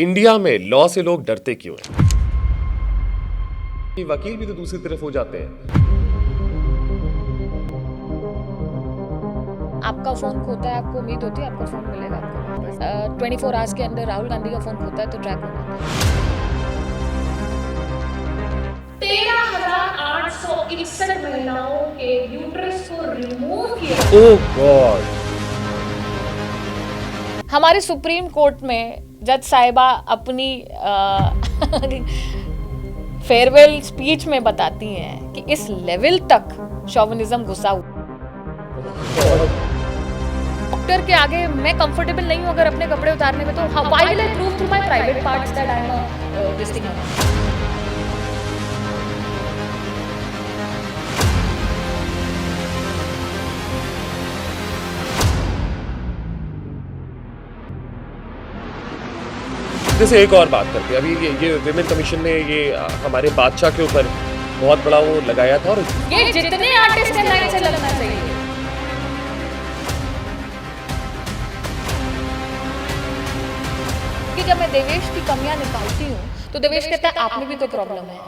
India में law से लोग डरते क्यों हैं? कि वकील भी तो दूसरी तरफ हो जाते हैं। आपका फोन खोता है, आपको उम्मीद होती है आपका फोन मिलेगा आपको वापस। 24 आवर्स के अंदर राहुल गांधी का फोन खोता है तो ट्रैक हो जाता है। 13,861 महिलाओं के यूट्रस को रिमूव किया। ओह गॉड। हमारे सुप्रीम कोर्ट में जज साहिबा अपनी फेयरवेल स्पीच में बताती हैं कि इस लेवल तक शोविनिज्म घुसा हुआ। डॉक्टर के आगे मैं कंफर्टेबल नहीं हूं अगर अपने कपड़े उतारने में, तो why will I prove through my private parts that I am this thing. जैसे एक और बात करते हैं, अभी ये विमेन कमीशन ने ये हमारे बादशाह के ऊपर बहुत बड़ा वो लगाया था, और ये जितने आर्टिस्ट हैं लाइन से लगना चाहिए। कि जब मैं देवेश की कमियां निकालती हूँ तो देवेश कहता है आप में भी तो प्रॉब्लम है।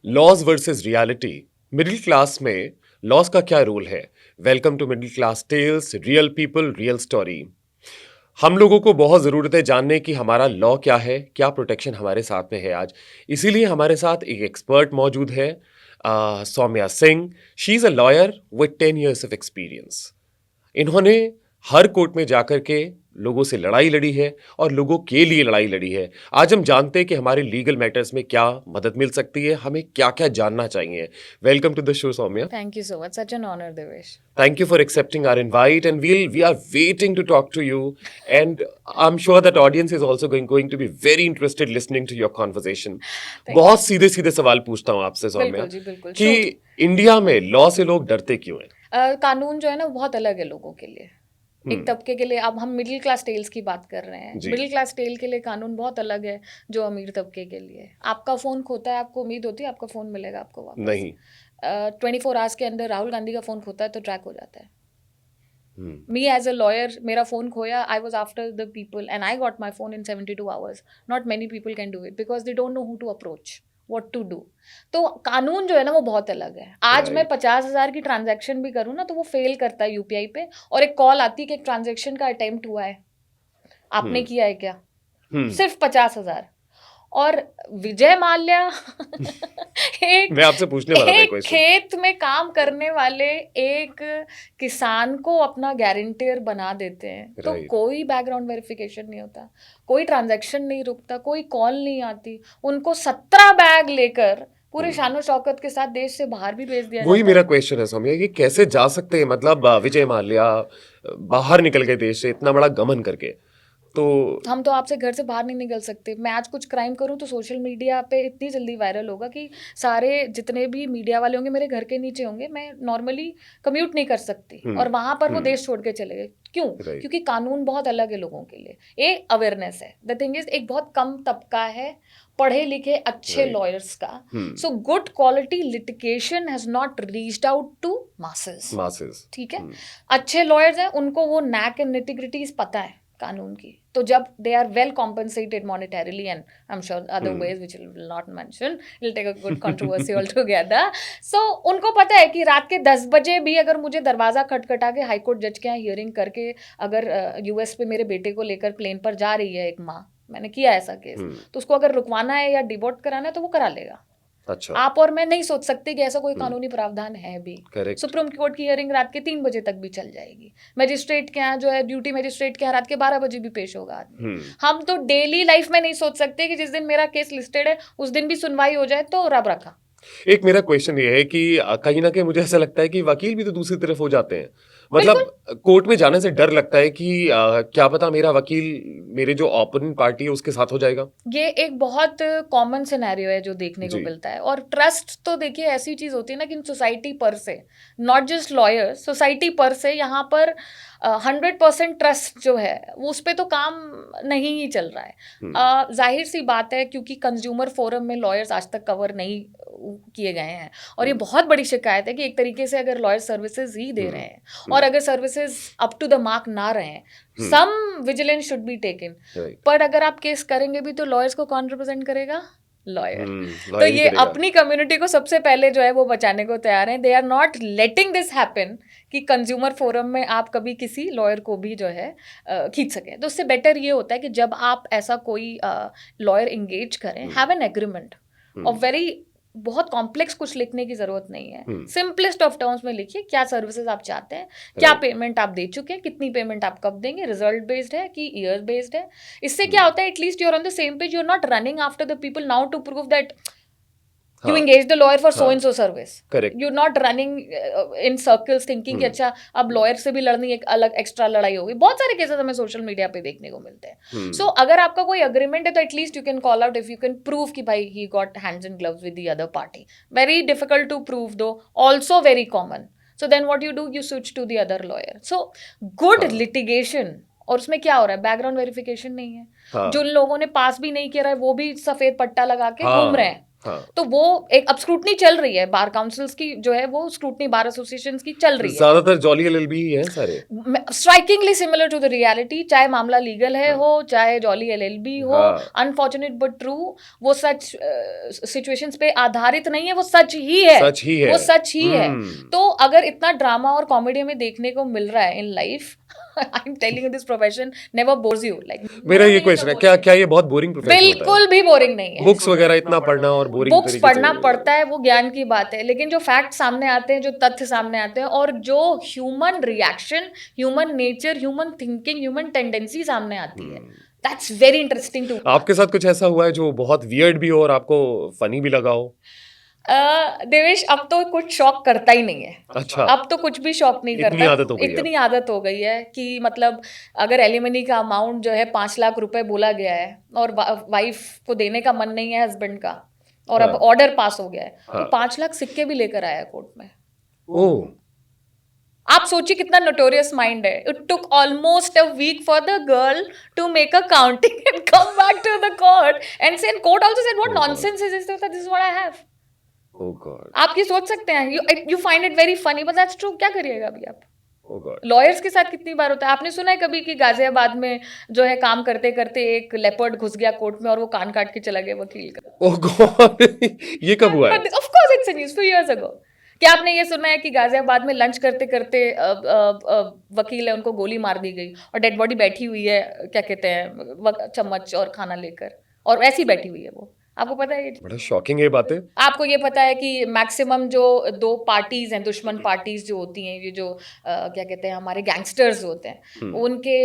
Laws versus reality, middle class में लॉज का क्या रोल है? Welcome to middle class tales, real people real story. हम लोगों को बहुत ज़रूरत है जानने की हमारा लॉ क्या है, क्या प्रोटेक्शन हमारे साथ में है आज। इसीलिए हमारे साथ एक एक्सपर्ट मौजूद है, Saumya Singh. She is a lawyer with 10 years of experience. इन्होंने हर कोर्ट में जाकर के लोगों से लड़ाई लड़ी है और लोगों के लिए लड़ाई लड़ी है। आज हम जानते हैं कि हमारे लीगल मैटर्स में क्या मदद मिल सकती है, हमें क्या क्या जानना चाहिए। Welcome to the show Saumya. Thank you so much, such an honour Devesh. Thank you for accepting our invite, and we are waiting to talk to you. And I'm sure that audience is also going to be very interested listening to your conversation. बहुत सीधे सीधे सवाल पूछता हूँ आपसे सौम्या, बिल्कुल जी, बिल्कुल। कि इंडिया में लॉ से लोग डरते क्यों हैं? कानून जो है ना वो बहुत अलग है लोगों के लिए। एक तबके के लिए, अब हम मिडिल क्लास टेल्स की बात कर रहे हैं, मिडिल क्लास टेल के लिए कानून बहुत अलग है जो अमीर तबके के लिए। आपका फोन खोता है, आपको उम्मीद होती है आपका फोन मिलेगा आपको वापस। नहीं। 24 आवर्स के अंदर राहुल गांधी का फोन खोता है तो ट्रैक हो जाता है। मी एज अ लॉयर, मेरा फोन खोया, I was after the people and I got my phone in 72 hours. Not many people can do it because they don't know who to approach, what to do. तो कानून जो है ना वो बहुत अलग है। आज मैं 50,000 की ट्रांजैक्शन भी करूँ ना तो वो फेल करता है यूपीआई पे, और एक कॉल आती है कि एक ट्रांजैक्शन का अटेम्प्ट हुआ है, आपने किया है क्या? सिर्फ 50,000। और विजय माल्या एक मैं आपसे पूछने वाला था एक क्वेश्चन। खेत में काम करने वाले एक किसान को अपना गारंटर बना देते हैं, तो कोई बैकग्राउंड वेरिफिकेशन नहीं होता, कोई ट्रांजैक्शन नहीं रुकता, कोई कॉल नहीं आती, उनको 17 बैग लेकर पूरे शानो शौकत के साथ देश से बाहर भी भेज दिया वही जाता मेरा क्वेश्चन है सौम्या, ये कैसे जा सकते हैं? मतलब विजय माल्या बाहर निकल गए देश से इतना बड़ा गमन करके, तो हम तो आपसे घर से बाहर नहीं निकल सकते। मैं आज कुछ क्राइम करूं तो सोशल मीडिया पे इतनी जल्दी वायरल होगा कि सारे जितने भी मीडिया वाले होंगे मेरे घर के नीचे होंगे। मैं नॉर्मली कम्यूट नहीं कर सकती, और वहां पर वो देश छोड़ के चले गए। क्यों? क्योंकि कानून बहुत अलग है लोगों के लिए। ये अवेयरनेस है। द थिंग इज, एक बहुत कम तबका है पढ़े लिखे अच्छे लॉयर्स का। So good quality litigation has not reached out to masses. ठीक है, अच्छे लॉयर्स हैं, उनको वो नैक एंड निटिग्रिटीज पता है कानून की। तो जब they are well compensated monetarily, and I am sure other ways which will not mention, will take a good controversy altogether. So उनको पता है कि रात के 10 बजे भी अगर मुझे दरवाजा खटखटा के हाई कोर्ट जज के यहाँ हियरिंग करके अगर यूएस पे मेरे बेटे को लेकर प्लेन पर जा रही है एक माँ, मैंने किया ऐसा केस, तो उसको अगर रुकवाना है या डिवोर्ट कराना है तो वो करा लेगा। अच्छा, आप और मैं नहीं सोच सकते कि ऐसा कोई कानूनी प्रावधान है भी। Correct. सुप्रीम कोर्ट की हियरिंग रात के 3 बजे तक भी चल जाएगी। मजिस्ट्रेट के यहाँ जो है, ड्यूटी मजिस्ट्रेट के यहाँ रात के 12 बजे भी पेश होगा आदमी। हम तो डेली लाइफ में नहीं सोच सकते कि जिस दिन मेरा केस लिस्टेड है उस दिन भी सुनवाई हो जाए तो रब रखा। एक मेरा क्वेश्चन ये है कि कहीं ना कहीं मुझे ऐसा लगता है कि वकील भी तो दूसरी तरफ हो जाते हैं। मतलब कोर्ट में जाने से डर लगता है कि क्या पता मेरा वकील मेरे जो ओपोनेंट पार्टी है उसके साथ हो जाएगा। ये एक बहुत कॉमन सिनेरियो है जो देखने को जी। मिलता है। और ट्रस्ट तो देखिए ऐसी चीज होती है ना कि सोसाइटी पर से, नॉट जस्ट लॉयर्स, सोसाइटी पर से यहाँ पर 100% ट्रस्ट जो है वो उस पर तो काम नहीं ही चल रहा है। जाहिर सी बात है क्योंकि कंज्यूमर फोरम में लॉयर्स आज तक कवर नहीं किए गए हैं और ये बहुत बड़ी शिकायत है कि एक तरीके से अगर लॉयर सर्विसेज ही दे रहे हैं और अगर services up to the mark ना रहे, some vigilance should be taken. Right. पर अगर आप केस करेंगे भी तो लॉयर्स को कौन रिप्रेजेंट करेगा? लॉयर। तो lawyer ही ये करेगा। अपनी कम्युनिटी को सबसे पहले जो है वो बचाने को तैयार हैं। They are not letting this happen कि कंज्यूमर फोरम में आप कभी किसी लॉयर को भी जो है खींच सकें। तो उससे बेटर ये होता है कि जब आप ऐसा कोई लॉयर इंगेज करें, हैव एन एग्रीमेंट और वेरी बहुत कॉम्प्लेक्स कुछ लिखने की जरूरत नहीं है। सिंपलेस्ट ऑफ टर्म्स में लिखिए क्या सर्विसेज आप चाहते हैं, क्या पेमेंट आप दे चुके हैं, कितनी पेमेंट आप कब देंगे, रिजल्ट बेस्ड है कि ईयर बेस्ड है। इससे क्या होता है, at least you are on the same page, you are not running after the people now to prove that you engage the lawyer for so and so service. Correct. You're not running in circles thinking कि अच्छा अब lawyer से भी लड़नी एक अलग extra लड़ाई होगी। बहुत सारे केसेस हमें सोशल मीडिया पे देखने को मिलते हैं। सो अगर आपका कोई अग्रीमेंट है तो at least you can call out if you can prove कि भाई he got hands and gloves with the other party. Very difficult to prove though, also very common. So then what you do, you switch to the other lawyer. So good litigation, और उसमें क्या हो रहा है, background verification नहीं है। जिन लोगों ने पास भी नहीं किया है वो भी सफेद पट्टा लगा के घूम रहे हैं। तो वो एक अब स्क्रूटनी चल रही है, बार काउंसिल्स की जो है वो स्क्रूटनी बार एसोसिएशंस की चल रही है। ज्यादातर जॉली एलएलबी ही हैं सारे, strikingly similar to the reality, चाहे मामला लीगल है हो चाहे जॉली एलएलबी हो। अनफॉर्चुनेट बट ट्रू, वो सच सिचुएशंस पे आधारित नहीं है, वो सच ही है, सच ही है, वो सच ही है। तो अगर इतना ड्रामा और कॉमेडी में देखने को मिल रहा है in life, I'm telling you this profession never bores you. Like मेरा ये क्वेश्चन है, क्या ये बहुत बोरिंग प्रोफेशन होता है? बिल्कुल भी बोरिंग नहीं है। बुक्स वगैरह इतना पढ़ना और बोरिंग बुक्स पढ़ना पड़ता है, वो ज्ञान की बात है, लेकिन जो फैक्ट सामने आते हैं, जो तथ्य सामने आते हैं और जो human reaction, human nature, human thinking, human tendency सामने आती है, दैट्स वेरी इंटरेस्टिंग टू। आपके साथ कुछ ऐसा हुआ है जो बहुत वियर्ड भी हो और आपको फनी भी लगा हो? देवेश, अब तो कुछ शॉक करता ही नहीं है। अच्छा, अब तो कुछ भी शॉक नहीं करता। इतनी आदत हो गई है। इतनी आदत हो गई है कि मतलब अगर एलिमनी का अमाउंट जो है 5 लाख रुपए बोला गया है और वाइफ को देने का मन नहीं है हस्बैंड का, और अब ऑर्डर पास हो गया है, तो 5 लाख सिक्के भी लेकर आया कोर्ट में। ओह, आप सोचिए कितना नोटोरियस माइंड है। It took almost a week for the girl to make a counting and come back to the court and say court also said what nonsense is this, this is what I have. oh God, आप ये सोच सकते हैं, you find it very funny but that's true. क्या करिएगा अभी आप? oh God, lawyers के साथ कितनी बार होता है। आपने सुना है कभी कि गाजियाबाद में जो है काम करते करते एक लेपर्ड घुस गया कोर्ट में और वो कान काट के चला गया वकील का? oh God, ये कब हुआ है? Of course it's a news, few years ago। क्या आपने ये सुना है कि गाजियाबाद में लंच करते करते वकील है उनको गोली मार दी गई और डेड बॉडी बैठी हुई है, क्या कहते हैं, चम्मच और खाना लेकर, और ऐसी बैठी हुई है वो। आपको पता है? बड़ा शॉकिंग है बातें। आपको ये पता है कि मैक्सिमम जो 2 पार्टीज हैं, दुश्मन पार्टीज जो होती हैं, ये जो क्या कहते हैं हमारे गैंगस्टर्स होते हैं, उनके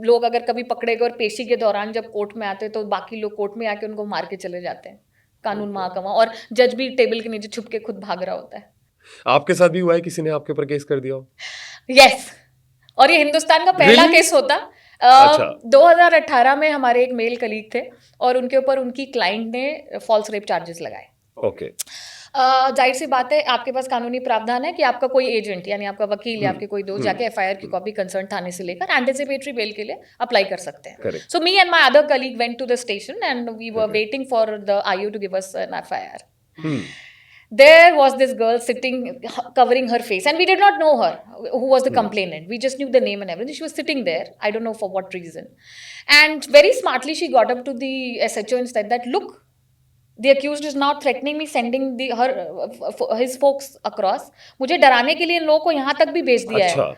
लोग अगर कभी पकड़े गए और पेशी के दौरान जब कोर्ट में आते हैं तो बाकी लोग कोर्ट में आके उनको मार के चले जाते हैं, कानून महाकमा, और जज भी टेबल के नीचे छुप के खुद भाग रहा होता है। आपके साथ भी हुआ है किसी ने आपके ऊपर केस कर दिया हो? यस, और ये हिंदुस्तान का पहला केस होता। 2018 में हमारे एक मेल कलीग थे और उनके ऊपर उनकी क्लाइंट ने फॉल्स रेप चार्जेस लगाए। ओके, जाहिर सी बात है, आपके पास कानूनी प्रावधान है कि आपका कोई एजेंट यानी आपका वकील या आपके कोई दोस्त जाके एफआईआर की कॉपी कंसर्न थाने से लेकर एंटिसिपेटरी बेल के लिए अप्लाई कर सकते हैं। So me and my other colleague went to the station and we were waiting for the IO to give us an FIR. There was this girl sitting, covering her face, and we did not know her, who was the complainant. We just knew the name and everything. She was sitting there. I don't know for what reason. And very smartly, she got up to the SHO and said that, look, the accused is now threatening me, sending his folks across. मुझे डराने के लिए इन लोगों को यहाँ तक भी भेज दिया है।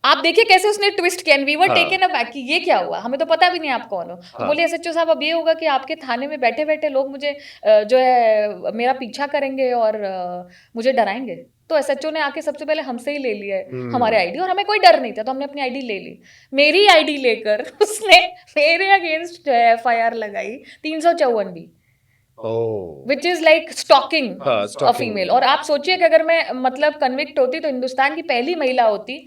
आप देखिए कैसे उसने ट्विस्ट किया। वी वर टेकन अबैक कि ये क्या हुआ, हमें तो पता भी नहीं आप कौन हो। तो बोले एसएचओ साहब, अब ये होगा कि आपके थाने में बैठे बैठे लोग मुझे जो है मेरा पीछा करेंगे और मुझे डराएंगे। तो एसएचओ ने आके सबसे पहले हमसे ही ले लिया हमारे आईडी, और हमें कोई डर नहीं था तो हमने अपनी आईडी ले ली। मेरी आईडी लेकर उसने मेरे अगेंस्ट जो है एफआईआर लगाई 354 भी, which is like stalking a female. और आप सोचिए कि अगर मैं मतलब कन्विक्ट होती तो हिंदुस्तान की पहली महिला होती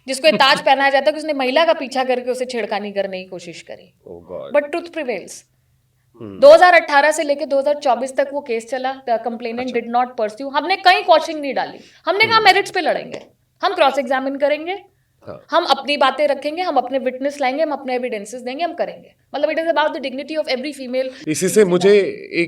जिसको ये ताज पहनाया जाता है कि उसने महिला का पीछा करके उसे छेड़खानी करने की कोशिश करी, Oh God. But truth prevails. 2018 से लेके 2024 तक वो केस चला, the complainant did not pursue. हमने कहीं क्वेश्चन नहीं डाली, हमने कहा मेरिट्स पे लड़ेंगे, हम क्रॉस एग्जामिन करेंगे, हाँ। हम अपनी बातें रखेंगे, हम अपने विटनेस लाएंगे, हम अपने एविडेंसेस देंगे, हम करेंगे। मतलब it is about the dignity of every female. इसी से मुझे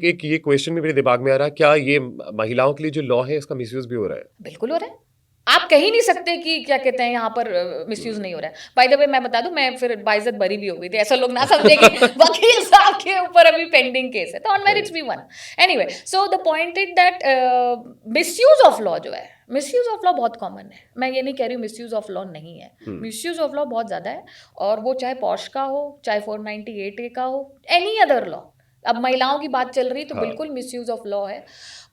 एक ये क्वेश्चन भी मेरे दिमाग में आ रहा है, क्या ये महिलाओं के लिए जो लॉ है इसका मिसयूज भी हो रहा है? बिल्कुल हो रहा है। आप कह ही नहीं सकते कि क्या कहते हैं यहाँ पर मिसयूज नहीं हो रहा है। बाय द वे मैं बता दूं, मैं फिर बाइज्जत बरी भी हो गई थी, ऐसा लोग ना समझे कि वकील साहब के ऊपर अभी पेंडिंग केस है, तो ऑन मेरिट्स भी one. Anyway, so the point is that misuse of law जो है, मिसयूज ऑफ लॉ बहुत कॉमन है। मैं ये नहीं कह रही हूँ मिसयूज ऑफ लॉ नहीं है, मिसयूज ऑफ लॉ बहुत ज्यादा है, और वो चाहे पॉश का हो, चाहे 498A का हो, एनी अदर लॉ। अब महिलाओं की बात चल रही तो बिल्कुल मिसयूज ऑफ लॉ है।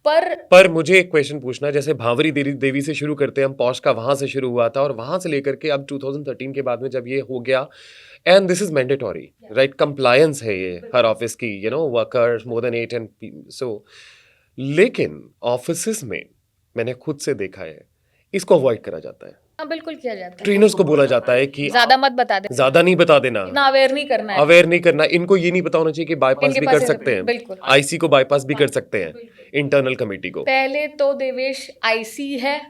पर मुझे एक क्वेश्चन पूछना है, जैसे भांवरी देवी से शुरू करते हैं हम, पॉश का वहां से शुरू हुआ था, और वहां से लेकर के अब 2013 के बाद में जब ये हो गया, and this is mandatory, right? Compliance है ये हर ऑफिस की, workers more than 8 and so. लेकिन ऑफिसेस में मैंने खुद से देखा है, इसको अवॉइड करा जाता है। हाँ, बिल्कुल किया जाता है। ट्रेनर्स को बोला जाता है कि ज्यादा मत बता दे, ज्यादा नहीं बता देना, इतना अवेयर नहीं करना है, अवेयर नहीं करना। इनको ये नहीं पता होना चाहिए कि बाईपास इनके भी पास कर सकते हैं, बिल्कुल। आईसी को बाईपास भी कर सकते हैं, इंटरनल कमेटी को। पहले तो देवेश आईसी है,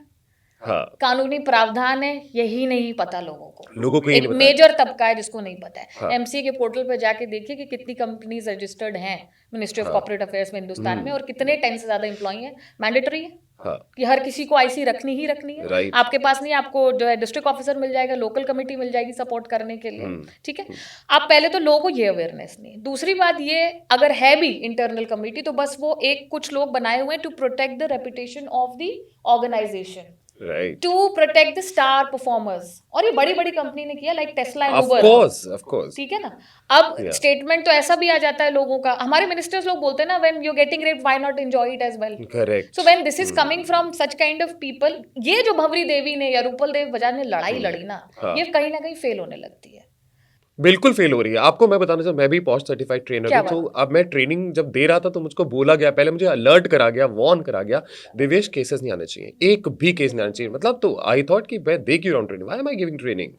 हाँ, कानूनी प्रावधान है, यही नहीं पता लोगों को। ये एक नहीं पता है। मेजर तबका है जिसको नहीं पता है। हाँ। एमसीए के पोर्टल पर जाके देखिए कि कितनी कंपनीज रजिस्टर्ड हैं मिनिस्ट्री ऑफ कॉर्पोरेट अफेयर्स में हिंदुस्तान में, और कितने 10 से ज्यादा एम्प्लॉय हैं। मैंडेटरी है हाँ, कि हर किसी को आईसी रखनी ही रखनी है। Right. आपके पास नहीं, आपको जो है डिस्ट्रिक्ट ऑफिसर मिल जाएगा, लोकल कमेटी मिल जाएगी सपोर्ट करने के लिए, ठीक है। आप पहले तो लोगों को ये अवेयरनेस नहीं। दूसरी बात ये, अगर है भी इंटरनल कमेटी तो बस वो एक कुछ लोग बनाए हुए हैं to protect the reputation of the organisation, right, to protect the star performers. और ये बड़ी बड़ी कंपनी ने किया, like Tesla and of Uber, course. ठीक है ना। अब स्टेटमेंट तो ऐसा भी आ जाता है लोगों का, हमारे मिनिस्टर्स लोग बोलते हैं ना, when you getting rape why not enjoy it as well. Correct. So when this is coming from such kind of people, ये जो भंवरी देवी ने या रूपल देव बजाज ने लड़ाई लड़ी ना, ये कहीं ना कहीं फेल होने लगती है। बिल्कुल फेल हो रही है। आपको मैं बताना चाहूँ, मैं भी पॉश सर्टिफाइड ट्रेनर क्या हूँ, तो अब मैं ट्रेनिंग जब दे रहा था तो मुझको बोला गया, पहले मुझे अलर्ट करा गया, वार्न करा गया, देवेश केसेस नहीं आने चाहिए, एक भी केस नहीं आना चाहिए। मतलब तो आई थॉट कि मैं दे क्यों रहा हूँ training, why am I giving training,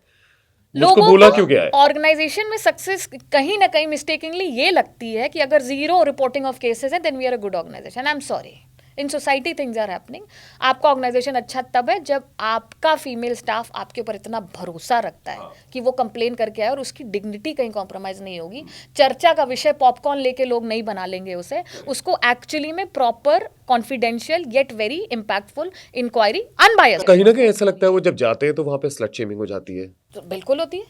मुझको बोला क्यों गया है? ऑर्गेनाइजेशन में सक्सेस कहीं ना कहीं मिस्टेकिंगली ये लगती है कि अगर जीरो रिपोर्टिंग ऑफ केसेस है then we are a good organisation. I am sorry, in society things are happening. आपका ऑर्गेनाइजेशन अच्छा तब है जब आपका फीमेल स्टाफ आपके ऊपर इतना भरोसा रखता है कि वो कंप्लेन करके आए और उसकी डिग्निटी कहीं कॉम्प्रोमाइज नहीं होगी। चर्चा का विषय पॉपकॉर्न लेके लोग नहीं बना लेंगे उसे, उसको एक्चुअली में proper confidential yet very impactful inquiry unbiased. कहीं ना कहीं ऐसा लगता है वो जब जाते हैं तो वहां पे स्लट शेमिंग हो जाती है। तो बिल्कुल होती है,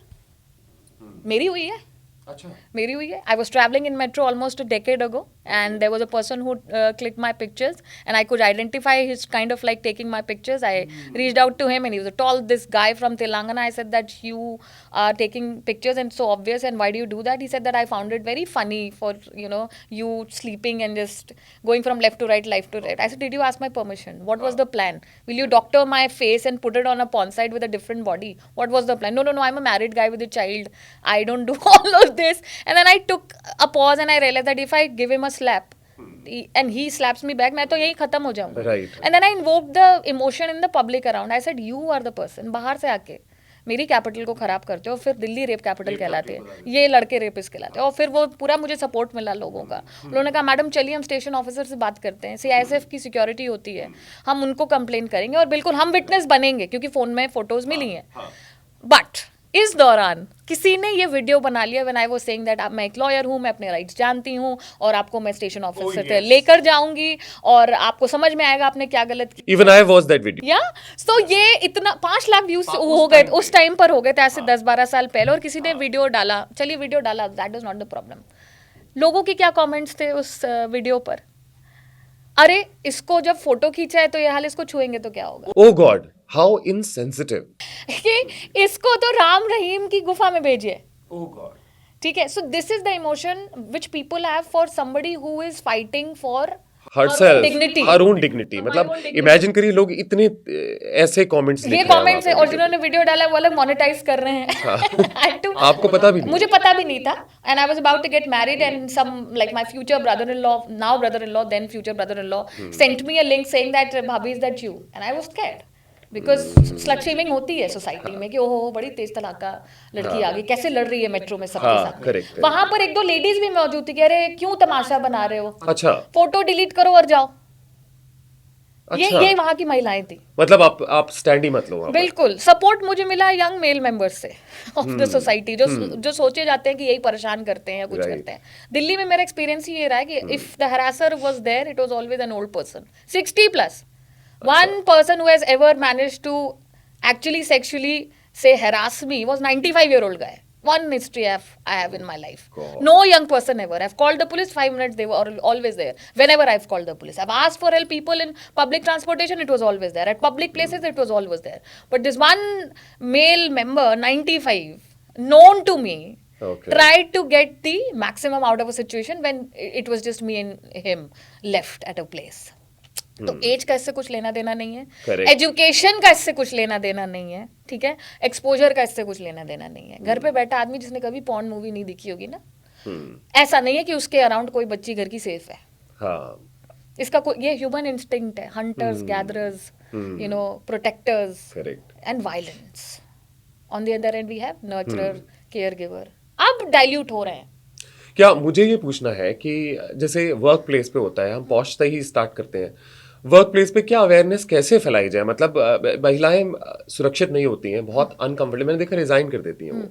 मेरी हुई है। अच्छा, मेरी हुई है। I was traveling in metro almost a decade ago, and there was a person who clicked my pictures, and I could identify his kind of like taking my pictures. I reached out to him, and he was a tall, this guy from Telangana. I said that you are taking pictures, and so obvious, and why do you do that? He said that I found it very funny for you sleeping and just going from left to right, life to right. I said, did you ask my permission? What was the plan? Will you doctor my face and put it on a porn site with a different body? What was the plan? No, I'm a married guy with a child. I don't do all of this. And then I took a pause and I realized that if I give him a slap and he slaps me back, मैं तो यही खत्म हो जाऊंगा। Right. And then I invoked the emotion in the public around. I said, you are the person, बाहर से आके मेरी कैपिटल को खराब करते हो, फिर दिल्ली रेप कैपिटल कहलाते हैं, ये लड़के रेपिस्ट कहलाते हैं। और फिर वो पूरा मुझे सपोर्ट मिला लोगों का। उन्होंने कहा मैडम चलिए हम स्टेशन ऑफिसर से बात करते हैं, CISF की सिक्योरिटी होती है, हम उनको कंप्लेन करेंगे और बिल्कुल हम विटनेस बनेंगे क्योंकि फ़ोन में फ़ोटोज़ मिली हैं। बट इस दौरान किसी ने ये वीडियो बना लिया when I was saying that मैं एक लॉयर हूँ, मैं अपने राइट्स जानती हूँ और आपको मैं स्टेशन ऑफिसर से लेकर जाऊंगी और आपको समझ में आएगा आपने क्या गलत किया। Even I watch that video. या सो ये इतना 5 लाख व्यूज हो गए उस टाइम पर, हो गए थे ऐसे 10-12 साल पहले, और किसी ने वीडियो डाला, चलिए वीडियो डाला, that is not the problem. लोगों के क्या कमेंट्स थे उस वीडियो पर, अरे इसको जब फोटो खींचा है तो ये हाल, इसको छुएंगे तो क्या होगा। ओह गॉड, हाउ इनसेंसिटिव। कि इसको तो राम रहीम की गुफा में भेजिए। ओह गॉड, ठीक है। So this is the emotion which people have for somebody who is fighting for herself, dignity. her own dignity। मतलब इमेजिन करिए लोग इतने ऐसे कमेंट्स लिख ये रहे हैं कमेंट्स है, वहाँ और जिन्होंने वीडियो डाला वो लोग मोनेटाइज कर रहे हैं। पे। आपको पता भी नहीं? मुझे पता भी नहीं था, and I was about to get married and some like my future brother in law, now brother in law, then future brother in law, sent me a link saying that भाभी is that you, and I was scared. Because slut shaming होती है society में कि ओहो बड़ी तेज तलाका लड़की आ गई, कैसे लड़ रही है मेट्रो में सबके हाँ, साथ correct, वहां पर एक दो लेडीज भी मौजूद थी कि अरे क्यों तमाशा बना रहे हो, अच्छा फोटो डिलीट करो और जाओ। अच्छा ये वहां की महिलाएं थी। मतलब आप स्टैंड ही मत लो वहाँ पर। बिल्कुल सपोर्ट मुझे मिला यंग मेल मेंबर्स से ऑफ द सोसाइटी जो सोचे जाते हैं कि यही परेशान करते हैं या कुछ Right. करते हैं। दिल्ली में मेरा एक्सपीरियंस ही ये रहा है कि if the harasser was there it was always an old person 60 plus. One person who has ever managed to actually sexually say harass me was 95-year-old guy. One history I have in my life. God. No young person ever. I've called the police 5 minutes. They were always there. Whenever I've called the police, I've asked for help. People in public transportation, it was always there. At public places, it was always there. But this one male member, 95, known to me, Okay. tried to get the maximum out of a situation when it was just me and him left at a place. तो as का इससे कुछ लेना देना नहीं है, Correct. Education का इससे कुछ लेना देना नहीं है, ठीक है, एक्सपोजर का इससे कुछ लेना देना नहीं है। घर पे बैठा आदमी जिसने कभी पॉर्न मूवी नहीं देखी होगी ना, ऐसा नहीं है कि उसके अराउंड कोई बच्ची घर की सेफ है। हाँ इसका कोई ये ह्यूमन इंस्टिंक्ट है, hunters gatherers, you know, protectors correct and violence. On the other end we have nurturer, care giver. अब डाइल्यूट हो रहे हैं। क्या मुझे ये पूछना है कि जैसे वर्क प्लेस पे होता है, हम पहुंचते ही स्टार्ट करते हैं, वर्क प्लेस पे क्या अवेयरनेस कैसे फैलाई जाए? मतलब महिलाएं सुरक्षित नहीं होती हैं, बहुत अनकंफर्टेबल, मैंने देखा रिजाइन कर देती हैं वो।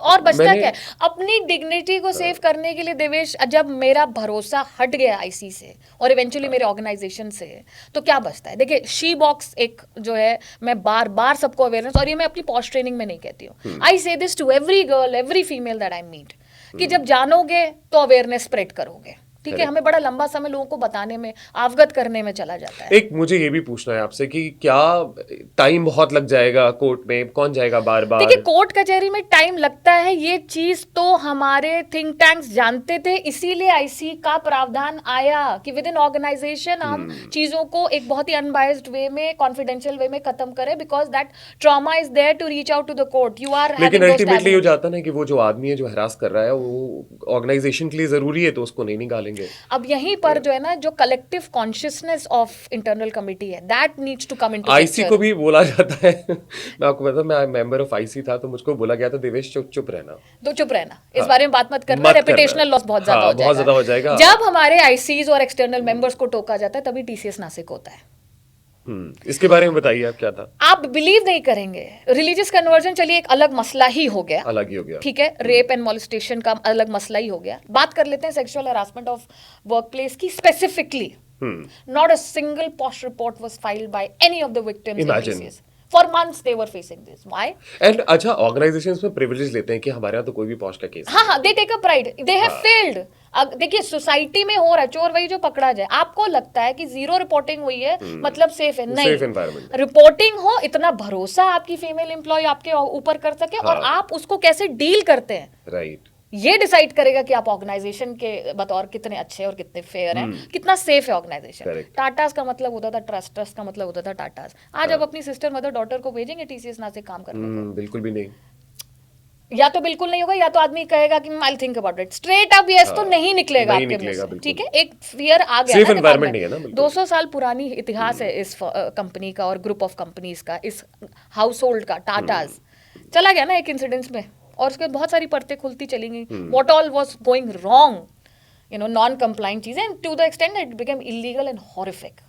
और बचता मैंने- क्या है? अपनी डिग्निटी को सेव करने के लिए देवेश, जब मेरा भरोसा हट गया आईसी से और इवेंचुअली मेरे ऑर्गेनाइजेशन से, तो क्या बचता है? देखिए शी बॉक्स एक जो है, मैं बार बार सबको अवेयरनेस, और ये मैं अपनी पॉस्ट ट्रेनिंग में नहीं कहती हूँ, I say this to every girl, every female that I meet, कि जब जानोगे तो अवेयरनेस स्प्रेड करोगे, ठीक है। हमें बड़ा लंबा समय लोगों को बताने में, अवगत करने में चला जाता है। एक मुझे ये भी पूछना है आपसे कि क्या टाइम बहुत लग जाएगा कोर्ट में, कौन जाएगा बार बार? देखिए कोर्ट कचहरी में टाइम लगता है, ये चीज तो हमारे थिंक टैंक्स जानते थे, इसीलिए आईसी का प्रावधान आया कि विद इन ऑर्गेनाइजेशन हम चीजों को एक बहुत ही अनबायस्ड वे में, कॉन्फिडेंशियल वे में खत्म करें, because that trauma is there to reach out to the court. You are लेकिन अल्टीमेटली हो जाता ना कि वो जो आदमी है जो हरास कर रहा है वो ऑर्गेनाइजेशन के लिए जरूरी है, तो उसको नहीं निकालेंगे। अब यहीं पर जो है ना, जो collective consciousness of internal committee है, that needs to come into IC को भी बोला जाता है मैं आपको बता, मैं मेंबर ऑफ आईसी था, तो मुझको बोला गया था देवेश चुप रहना, तो चुप रहना, इस बारे में बात मत करना, मत करना। रेपुटेशनल लॉस बहुत ज्यादा हाँ, हो बहुत ज्यादा हो जाएगा। जाएगा। जब हमारे आईसीज और एक्सटर्नल मेंबर्स को टोका जाता है तभी टीसीएस नासिक होता है। इसके बारे में बताइए आप, क्या था? आप बिलीव नहीं करेंगे, रिलीजियस कन्वर्जन चलिए एक अलग मसला ही हो गया, अलग ही हो गया। ठीक है, रेप एंड मोलेस्टेशन का अलग मसला ही हो गया। बात कर लेते हैं sexual harassment of work place की specifically. Not a single POSH report was filed by any of the victims in Imagine. TCS. For months they were facing this. Why? And अच्छा, ऑर्गेनाइजेशंस में प्रिविलेज लेते हैं कि हमारे यहाँ तो कोई भी पॉश का केस हाँ हाँ, they take a pride, they have failed. अब देखिए सोसाइटी में हो रहा है, चोर वही जो पकड़ा जाए। आपको लगता है कि जीरो रिपोर्टिंग हुई है मतलब सेफ है, नहीं, Safe environment। रिपोर्टिंग हो, इतना भरोसा आपकी फीमेल एम्प्लॉय आपके ऊपर कर सके, और हाँ। आप उसको कैसे डील करते हैं, राइट। ये डिसाइड करेगा कि आप ऑर्गेनाइजेशन के बतौर कितने अच्छे और कितने फेयर हैं, कितना सेफ है ऑर्गेनाइजेशन। Correct। टाटास का मतलब होता था ट्रस्ट, ट्रस्ट का मतलब होता था टाटास। आज अब अपनी सिस्टर मदर डॉटर को भेजेंगे टीसीएस ना से काम करने को, बिल्कुल भी नहीं। या तो बिल्कुल नहीं होगा, या तो आदमी कहेगा कि I think about it, straight up yes तो नहीं निकलेगा नहीं आपके निकलेगा, मुंह से, बिल्कुल। ठीक है। एक फियर आ गया Safe ना दिमाग environment में। नहीं है ना, बिल्कुल। 200 साल पुरानी इतिहास है इस कंपनी का और ग्रुप ऑफ कंपनीज का, इस हाउस होल्ड का, टाटास। चला गया ना एक इंसिडेंस में, और उसके बहुत सारी परतें खुलती चली गई, what all was going wrong, you know, non compliant चीजें, and to the extend it became illegal and horrific.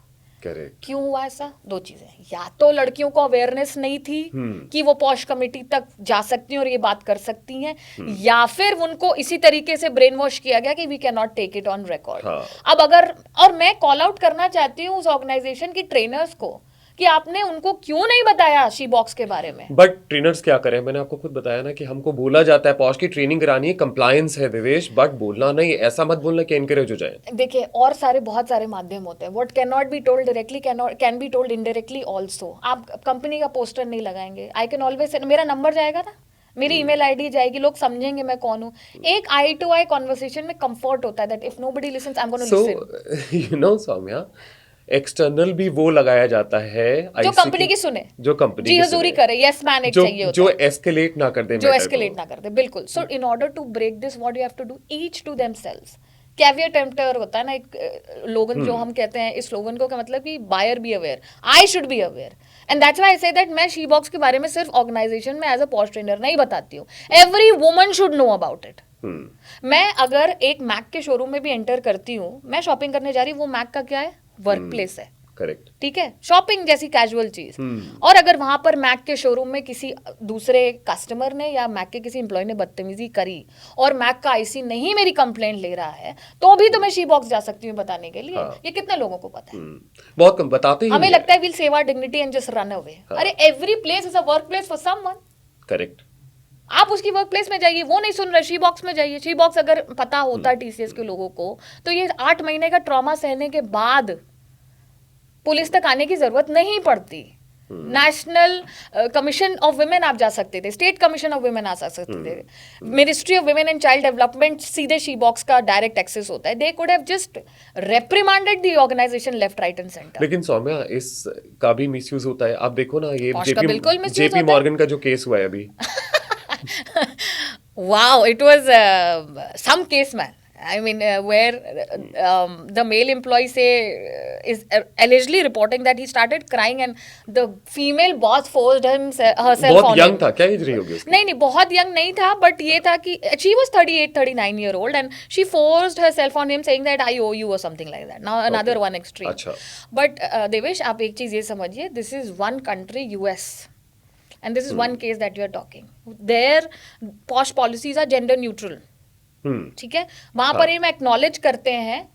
Correct. क्यों हुआ ऐसा? दो चीजें, या तो लड़कियों को अवेयरनेस नहीं थी कि वो पॉश कमेटी तक जा सकती हैं और ये बात कर सकती हैं, या फिर उनको इसी तरीके से ब्रेन वॉश किया गया कि we can not take it on record. हाँ। अब अगर, और मैं कॉल आउट करना चाहती हूँ उस ऑर्गेनाइजेशन की ट्रेनर्स को कि आपने उनको क्यों नहीं बताया शी बॉक्स के बारे में। बट ट्रेनर्स क्या करें? मैंने आपको खुद बताया ना कि हमको बोला जाता है पॉश की ट्रेनिंग करानी है, कंप्लायंस है देवेश, बट बोलना नहीं, ऐसा मत बोलना कि एनकरेज हो जाए। देखिए और बहुत सारे माध्यम होते हैं, what can not be told directly can be told indirectly also. आप कंपनी का पोस्टर नहीं लगाएंगे, आई कैन ऑलवेज, मेरा नंबर जाएगा ना, मेरी ईमेल आईडी जाएगी, लोग समझेंगे मैं कौन हूँ। एक आई टू आई कॉन्वर्सेशन में कंफर्ट होता है, that if nobody listens I am gonna listen. You know Saumya, external भी वो लगाया जाता है जो IC कंपनी की सुने, जो कंपनी जी की हजूरी सुने, करे, यस मैन एक चाहिए होता जो है, एस्केलेट ना कर दे, जो एस्केलेट ना कर दे, बिल्कुल। So in order to break this what you have to do, each to themselves कैवियर टेम्पटर होता है ना एक लोगन जो हम कहते हैं, इस स्लोगन को का मतलब कि buyer be aware, I should be aware, and that's why I say that मैं शी बॉक्स के बारे में सिर्फ ऑर्गेनाइजेशन में एज अ पॉश ट्रेनर नहीं बताती हूँ, every woman should know about it. मैं अगर एक मैक के शोरूम में भी एंटर करती हूँ, मैं शॉपिंग करने जा रही हूँ, वो मैक का क्या है, वर्क प्लेस है, करेक्ट, ठीक है, शॉपिंग जैसी कैजुअल चीज। और अगर वहां पर मैक के शोरूम में किसी दूसरे कस्टमर ने या मैक के किसी एम्प्लॉय ने बदतमीजी करी और मैक का आईसी नहीं मेरी कंप्लेंट ले रहा है, तो भी तो मैं शी बॉक्स जा सकती हूँ बताने के लिए। हाँ। ये कितने लोगों को पता है? बहुत कम बताते ही हमें नहीं लगता है will save our dignity and just run away. अरे every place is a work place for someone. Correct, आप उसकी वर्क प्लेस में जाइए, वो नहीं सुन रहे, शी बॉक्स में जाइए। शी बॉक्स अगर पता होता टीसीएस के लोगों को, तो ये 8 महीने का ट्रॉमा सहने के बाद पुलिस तक आने की जरूरत नहीं पड़ती। नेशनल कमीशन ऑफ वुमेन आप जा सकते थे, स्टेट कमीशन ऑफ वुमेन आ सकते थे, ministry of women and child development, सीधे शी बॉक्स का डायरेक्ट एक्सेस होता है। They could have just reprimanded the organisation left right and centre. लेकिन सौम्या इस का भी मिसयूज होता है। आप देखो ना, ये पॉश का बिल्कुल misuse जेपी होता है। मॉर्गन का जो केस हुआ है अभी, Wow, it was some case, man. I mean, where the male employee is allegedly reporting that he started crying and the female boss forced herself बहुत on यंग him. था, क्या एज रही होगी उसकी? नहीं, बहुत यंग नहीं था, बट ये था कि she was 38-39 year old and she forced herself on him saying that I owe you or something like that. Now another one extreme. अच्छा, But देवेश, आप एक चीज ये समझिए, this is one country, US. And this is one case that we are talking. Their posh policies are gender neutral. ठीक है, वहां पर ये एक्नॉलेज करते हैं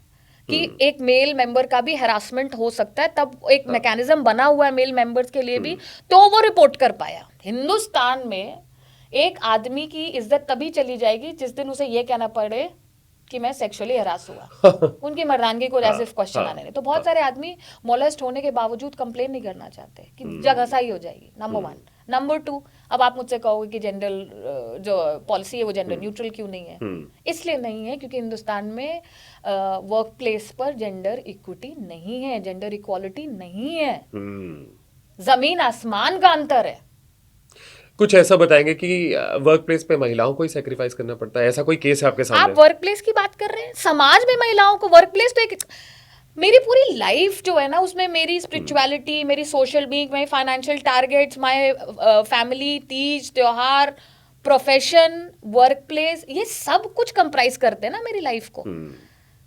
कि एक मेल मेंबर का भी हैरासमेंट हो सकता है, तब एक मैकेनिज्म बना हुआ है मेल मेंबर्स के लिए भी, तो वो रिपोर्ट कर पाया। हिंदुस्तान में एक आदमी की इज्जत तभी चली जाएगी जिस दिन उसे ये कहना पड़े कि मैं सेक्सुअली हरास हुआ। उनकी मर्दानगी को एज इफ क्वेश्चन आने नहीं। तो बहुत सारे आदमी मोलेस्ट होने के बावजूद कंप्लेन नहीं करना चाहते कि जगहसाई हो जाएगी, नंबर 1। नंबर 2, अब आप मुझसे कहोगे कि जेंडर जो पॉलिसी है वो जेंडर न्यूट्रल क्यों नहीं है? इसलिए नहीं है क्योंकि हिंदुस्तान में वर्क प्लेस पर जेंडर इक्विटी नहीं है, जेंडर इक्वालिटी नहीं है, जमीन आसमान का अंतर है। कुछ ऐसा बताएंगे कि वर्क प्लेस पे महिलाओं को ही सैक्रिफाइस करना पड़ता है, ऐसा कोई केस है आपके सामने? आप वर्क प्लेस की बात कर रहे हैं, समाज में महिलाओं को वर्क प्लेस तो एक, मेरी पूरी लाइफ जो है ना, उसमें मेरी स्पिरिचुअलिटी, मेरी social being, my financial targets, my family, Teej त्योहार, प्रोफेशन, वर्क प्लेस, ये सब कुछ कंप्राइज करते हैं ना मेरी लाइफ को।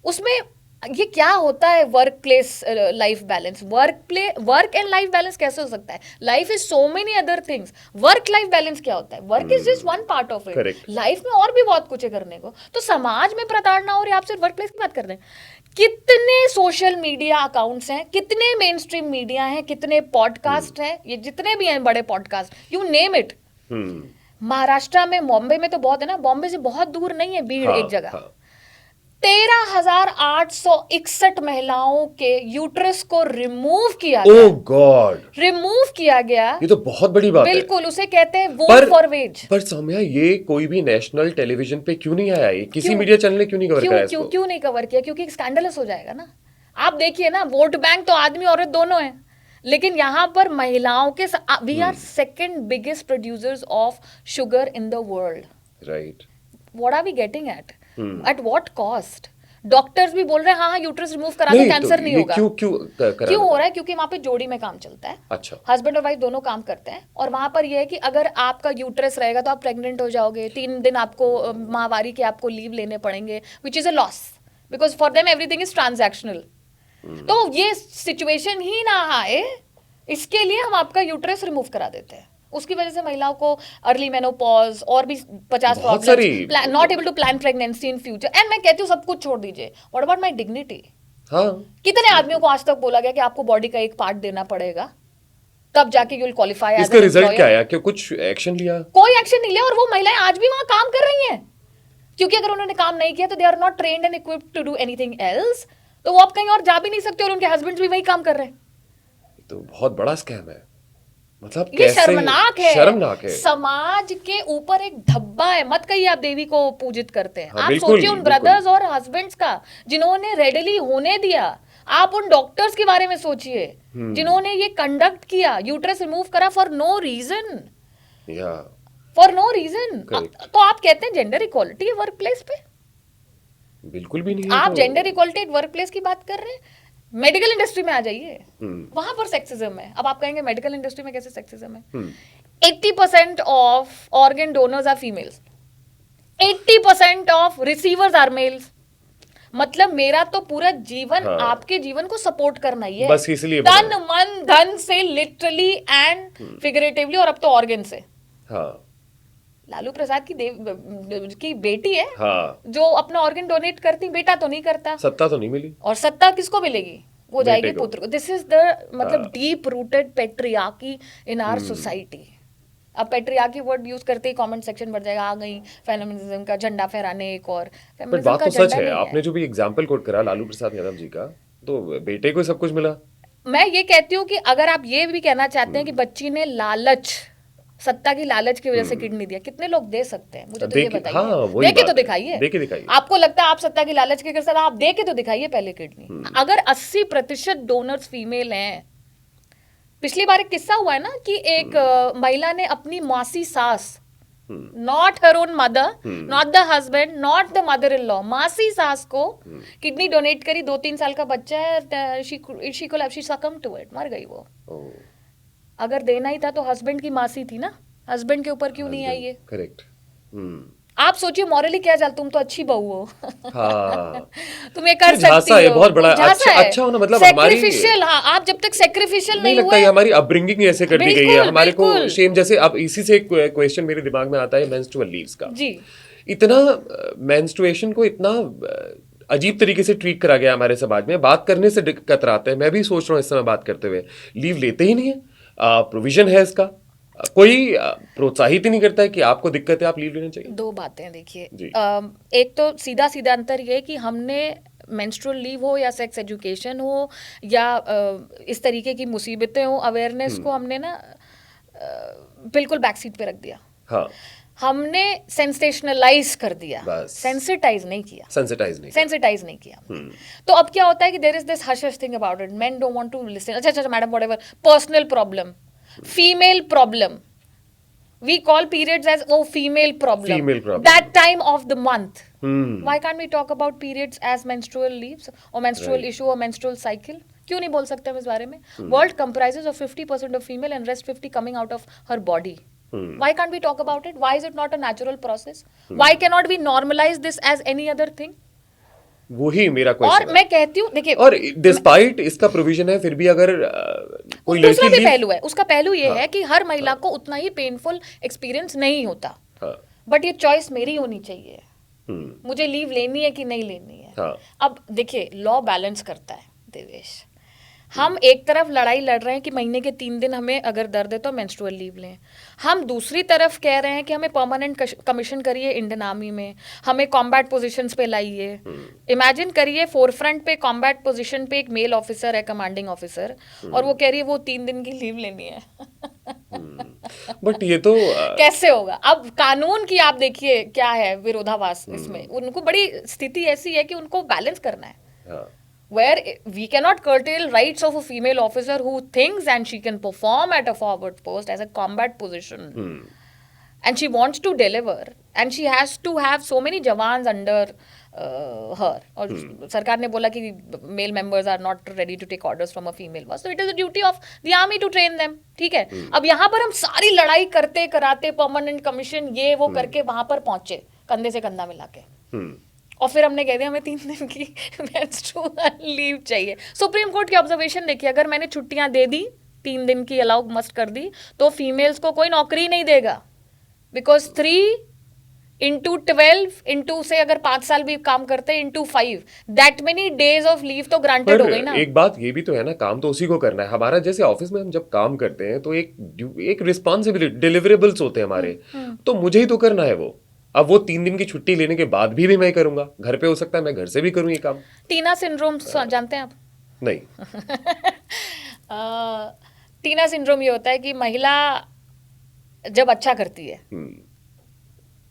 उसमें ये क्या होता है work place life balance? Work and life balance कैसे हो सकता है? Life is so many other things. Work life balance क्या होता है? Work is just one part of it. Life में और भी बहुत कुछ है करने को। तो समाज में प्रताड़ना हो रही है, आप सिर्फ वर्क प्लेस की बात कर रहे हैं। कितने सोशल मीडिया अकाउंट्स हैं, कितने मेन स्ट्रीम मीडिया हैं, कितने पॉडकास्ट हैं, ये जितने भी हैं बड़े podcast, you name it. Maharashtra में, बॉम्बे में तो बहुत है ना, बॉम्बे से बहुत दूर नहीं है बीड़, एक जगह 13,861 महिलाओं के यूट्रस को रिमूव किया गया। ओह गॉड, रिमूव किया गया। ये तो बहुत बड़ी बात है। बिल्कुल, उसे कहते हैं वोट फॉर वेज। पर सौम्या, ये कोई भी नेशनल टेलीविजन पे क्यों नहीं आया? ये किसी मीडिया चैनल ने क्यों नहीं कवर कराया इसको? क्यों नहीं कवर किया? क्योंकि स्कैंडलस हो जाएगा ना। आप देखिए ना, वोट बैंक तो आदमी औरत दोनों है, लेकिन यहाँ पर महिलाओं के we are second biggest producers of sugar in the world. Right, what are we getting at what cost? Doctors भी बोल रहे हैं हाँ यूट्रस रिमूव करा दो, कैंसर नहीं होगा। क्यों हो रहा है? क्योंकि वहां पे जोड़ी में काम चलता है। अच्छा, हस्बैंड और वाइफ दोनों काम करते हैं, और वहां पर यह है कि अगर आपका यूट्रस रहेगा तो आप प्रेग्नेंट हो जाओगे, 3 दिन आपको माहवारी के आपको लीव लेने पड़ेंगे, which is a loss, because for them everything is transactional. तो ये सिचुएशन ही ना आए, इसके लिए हम आपका यूट्रस रिमूव करा देते हैं। उसकी वजह से महिलाओं को अर्ली मेनोपॉज और भी 50 problems, not able to plan pregnancy in future. And मैं कहती हूँ सब कुछ छोड़ दीजिए, व्हाट अबाउट माय डिग्निटी? हाँ, कितने आदमियों को आज तक बोला गया कि आपको बॉडी का एक पार्ट देना पड़ेगा, तब जाके यू विल क्वालिफाई। इसका रिजल्ट क्या आया? कि कुछ एक्शन लिया? कोई एक्शन नहीं लिया, और वो महिलाएं आज भी वहां काम कर रही हैं, क्योंकि अगर उन्होंने काम नहीं किया तो they are not trained and equipped to do anything else. तो वो अब कहीं और जा भी नहीं सकते, और उनके हस्बैंड भी वही काम कर रहे हैं। तो बहुत बड़ा स्कैम है, मतलब ये कैसे? शर्मनाक है। समाज के ऊपर एक धब्बा है। मत कहिए आप देवी को पूजित करते हैं। हाँ, आप सोचिए उन ब्रदर्स और हस्बैंड्स का जिन्होंने रेडली होने दिया। आप उन डॉक्टर्स के बारे में सोचिए जिन्होंने ये कंडक्ट किया, यूट्रस रिमूव करा for no reason, for no reason. तो आप कहते हैं जेंडर इक्वालिटी है वर्क प्लेस पे? बिल्कुल भी नहीं है आप तो जेंडर इक्वलिटी वर्क प्लेस की बात कर रहे हैं, मेडिकल इंडस्ट्री में आ जाइए, वहां पर सेक्सिज्म है। अब आप कहेंगे मेडिकल इंडस्ट्री में कैसे सेक्सिज्म है? 80% of organ donors are females, 80% of receivers are males. मतलब मेरा तो पूरा जीवन हाँ। आपके जीवन को सपोर्ट करना ही है, बस इसलिए बना तन है। मन धन से, लिटरली एंड फिगरेटिवली, और अब तो ऑर्गन से। हाँ लालू प्रसाद की बेटी है हाँ, जो अपना ऑर्गन डोनेट करती, बेटा तो नहीं करता। सत्ता तो नहीं मिली। और सत्ता किसको मिलेगी? वो बेटे जाएगी को। पुत्र को। दिस इज द मतलब हाँ। Deep rooted patriarchy in our society. अब पेट्रियार्की वर्ड यूज करते ही कमेंट सेक्शन बढ़ जाएगा, आ गई फेमिनिज्म का झंडा फहराने एक और। बट फेमिनिज्म बात का तो सच झंडा है, नहीं आपने जो भी एग्जाम्पल कोट करा लालू प्रसाद यादव जी का, तो बेटे को सब कुछ मिला। मैं ये कहती हूँ कि अगर आप ये भी कहना चाहते हैं कि बच्ची ने लालच, सत्ता की लालच की वजह से किडनी दिया, कितने लोग दे सकते हैं? मुझे तो ये बताइए। हाँ, वही दे के बात तो है। दिखाइए। दे के दिखाइए। आपको लगता है आप सत्ता की लालच के साथ, आप दे के तो दिखाइए पहले किडनी। अगर 80% डोनर्स फीमेल हैं, पिछली बार एक किस्सा हुआ है ना कि एक महिला ने अपनी मासी सास, not her own mother, not the husband, not the mother in law, मासी सास को किडनी डोनेट करी। 2-3 साल का बच्चा है, शी सकम टू इट, मर गई वो। ओह, अगर देना ही था तो हस्बैंड की मासी थी ना, हस्बैंड के ऊपर क्यों नहीं आई है? करेक्ट। आप सोचिए मॉरली क्या चल, तुम तो अच्छी बहू हो हाँ तुम ये कर ये झांसा सकती है, हो। बहुत बड़ा झांसा है। अच्छा होना, मतलब हमारी Sacrificial, हाँ, आप जब तक सेक्रीफिशियल नहीं नहीं लगता हुए। है हमारी अपब्रिंगिंग ऐसे कर दी गई है बिल्कुल, हमारे को बिल्कुल। शेम। जैसे अब इसी से एक क्वेश्चन मेरे दिमाग में आता है मेंस्ट्रुअल लीव्स का। जी। इतना मेंस्ट्रुएशन को इतना अजीब तरीके से ट्रीट करा गया हमारे समाज में, बात करने से कतराते हैं। मैं भी सोच रहा हूँ इस समय बात करते हुए, लीव लेते ही नहीं है। प्रोविजन है इसका, कोई प्रोत्साहित ही नहीं करता है कि आपको दिक्कत है आप लीव लेना चाहिए। दो बातें देखिए, जी। एक तो सीधा सीधा अंतर ये है कि हमने मेंस्ट्रुअल लीव हो या सेक्स एजुकेशन हो या इस तरीके की मुसीबतें हो, अवेयरनेस को हमने ना बिल्कुल बैक सीट पे रख दिया। हाँ, हमने सेंसेशनलाइज कर दिया, बस। सेंसिटाइज नहीं किया, सेंसिटाइज नहीं। सेंसिटाइज नहीं किया। तो अब क्या होता है कि there is this hush hush thing about it, men don't want to listen. अच्छा अच्छा madam, whatever, personal problem, female problem, we call periods as female problem, Female problem. that time of the month. Why can't we talk about periods as menstrual leaves or menstrual Right. issue or menstrual cycle? क्यों नहीं बोल सकते हम इस बारे में? World comprises of 50% of female and rest 50 coming out of her body. Why can't we talk about it? Why is it not a natural process? Why cannot we normalize this as any other thing? वही मेरा और question है। मैं कहती हूँ, देखिए, और despite इसका प्रोविजन है, फिर भी अगर कोई दूसरा लड़की भी लीव, पहलू है। उसका पहलू ये है कि हर महिला को उतना ही पेनफुल एक्सपीरियंस नहीं होता, हाँ, बट ये चॉइस मेरी होनी चाहिए, हम्म, मुझे लीव लेनी है कि नहीं लेनी है। हाँ, अब देखिए, लॉ बैलेंस करता है देवेश। हम एक तरफ लड़ाई लड़ रहे हैं कि महीने के 3 दिन हमें अगर दर्द है तो मेंस्ट्रुअल लीव लें, हम दूसरी तरफ कह रहे हैं कि हमें परमानेंट कमीशन करिए इंडियन आर्मी में, हमें कॉम्बैट पोजीशंस पे लाइए। इमेजिन करिए फोर फ्रंट पे कॉम्बैट पोजीशन पे एक मेल ऑफिसर है, कमांडिंग ऑफिसर, और वो कह रही है वो 3 दिन की लीव लेनी है। बट ये तो कैसे होगा? अब कानून की आप देखिए क्या है विरोधाभास इसमें। उनको बड़ी स्थिति ऐसी है कि उनको बैलेंस करना है, हाँ, where we cannot curtail rights of a female officer who thinks and she can perform at a forward post as a combat position, and she wants to deliver and she has to have so many jawans under her. और सरकार ने बोला कि male members are not ready to take orders from a female boss, so it is the duty of the army to train them. ठीक है, अब यहाँ पर हम सारी लड़ाई करते कराते परमानेंट कमीशन ये वो करके वहां पर पहुंचे कंधे से कंधा मिला के, और फिर हमने कह दिया हमें 3 दिन की मेंस्ट्रुअल लीव चाहिए। सुप्रीम कोर्ट की ऑब्जर्वेशन देखिए, अगर मैंने छुट्टियां दे दी 3 दिन की अलाउ मस्ट कर दी, तो फीमेल्स को कोई नौकरी नहीं देगा, बिकॉज 3 into 12 into से अगर 5 साल भी काम करते हैं into 5, that many days of leave तो ग्रांटेड हो गई ना। एक बात ये भी तो है ना, काम तो उसी को करना है। हमारा जैसे ऑफिस में हम जब काम करते हैं तो एक रिस्पॉन्सिबिलिटी, डिलीवरेबल्स होते हैं हमारे, तो मुझे ही तो करना है वो। अब वो 3 दिन की छुट्टी लेने के बाद भी मैं करूंगा, घर पे हो सकता है मैं घर से भी करूं ये काम। टीना सिंड्रोम जानते हैं आप? नहीं। टीना सिंड्रोम ये होता है कि महिला जब अच्छा करती है